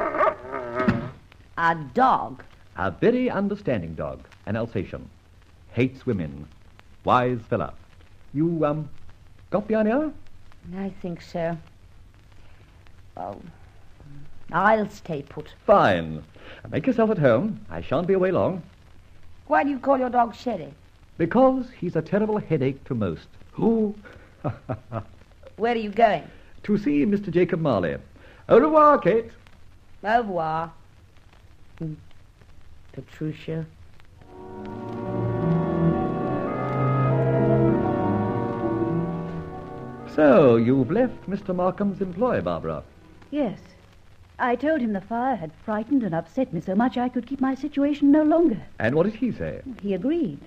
A dog. A very understanding dog, an Alsatian. Hates women. Wise fella. You, got the idea? I think so. Well, I'll stay put. Fine. Make yourself at home. I shan't be away long. Why do you call your dog Sherry? Because he's a terrible headache to most. Who? Where are you going? To see Mr. Jacob Marley. Au revoir, Kate. Au revoir. Petruchia. So, you've left Mr. Markham's employ, Barbara. Yes. I told him the fire had frightened and upset me so much I could keep my situation no longer. And what did he say? He agreed.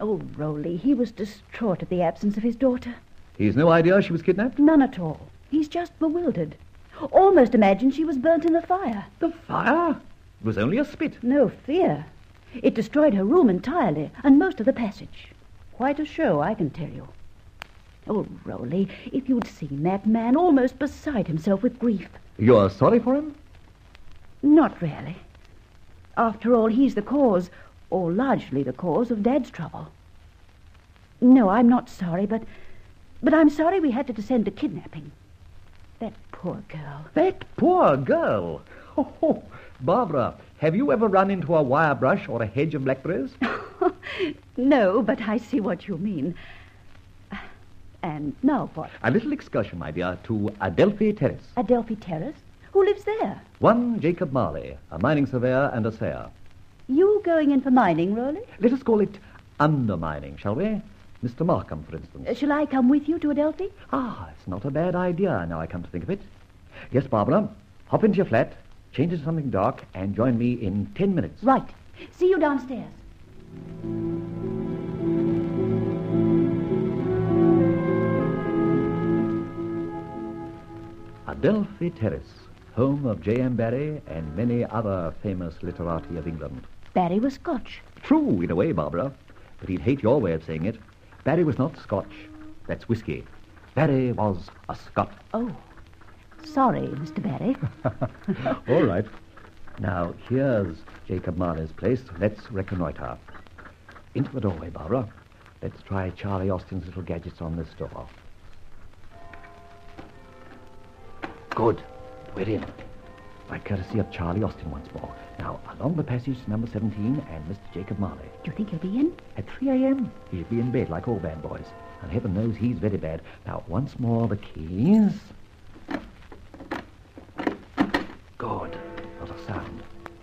Oh, Rowley, he was distraught at the absence of his daughter. He's no idea she was kidnapped? None at all. He's just bewildered. Almost imagined she was burnt in the fire. The fire? It was only a spit. No fear. It destroyed her room entirely, and most of the passage. Quite a show, I can tell you. Oh, Rowley, if you'd seen that man almost beside himself with grief. You're sorry for him? Not really. After all, he's the cause, or largely the cause, of Dad's trouble. No, I'm not sorry, but I'm sorry we had to descend to kidnapping. That poor girl. That poor girl? Oh, Barbara, have you ever run into a wire brush or a hedge of blackberries? No, but I see what you mean. And now what? A little excursion, my dear, to Adelphi Terrace. Adelphi Terrace? Who lives there? One Jacob Marley, a mining surveyor and a sayer. You going in for mining, Rowley? Let us call it undermining, shall we? Mr. Markham, for instance. Shall I come with you to Adelphi? Ah, it's not a bad idea, now I come to think of it. Yes, Barbara, hop into your flat, change into something dark, and join me in 10 minutes. Right. See you downstairs. Adelphi Terrace, home of J.M. Barrie and many other famous literati of England. Barrie was Scotch. True, in a way, Barbara, but he'd hate your way of saying it. Barrie was not Scotch. That's whiskey. Barrie was a Scot. Oh, sorry, Mr. Barrie. All right. Now, here's Jacob Marley's place. Let's reconnoiter. Into the doorway, Barbara. Let's try Charlie Austin's little gadgets on this door. Good. We're in. By courtesy of Charlie Austin once more. Now, along the passage to number 17 and Mr. Jacob Marley. Do you think he'll be in? At 3 a.m. He should be in bed like all bad boys. And heaven knows he's very bad. Now, once more the keys. Good. Not a sound.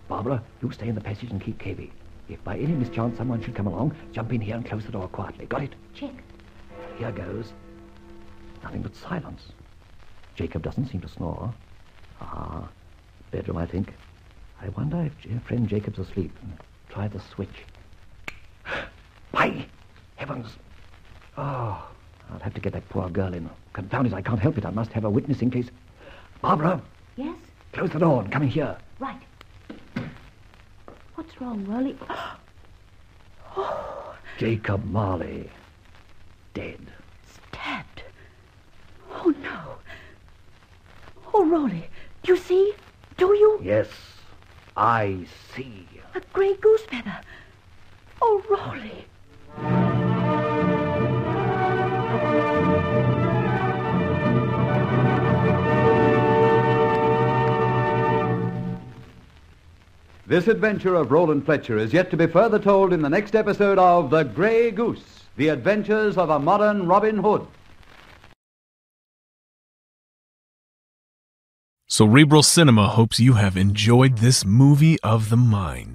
Barbara, you stay in the passage and keep cavey. If by any mischance someone should come along, jump in here and close the door quietly. Got it? Check. Here goes. Nothing but silence. Jacob doesn't seem to snore. Ah, bedroom, I think. I wonder if friend Jacob's asleep. Try the switch. By heavens! Oh, I'll have to get that poor girl in. Confound it, I can't help it. I must have a witness in case... Barbara! Yes? Close the door and come in here. Right. What's wrong, Rowley? Oh. Jacob Marley. Dead. Stabbed. Oh, no. Oh, Rowley, do you see? Do you? Yes, I see. A grey goose feather. Oh, Rowley. This adventure of Roland Fletcher is yet to be further told in the next episode of The Grey Goose, The Adventures of a Modern Robin Hood. Cerebral Cinema hopes you have enjoyed this movie of the mind.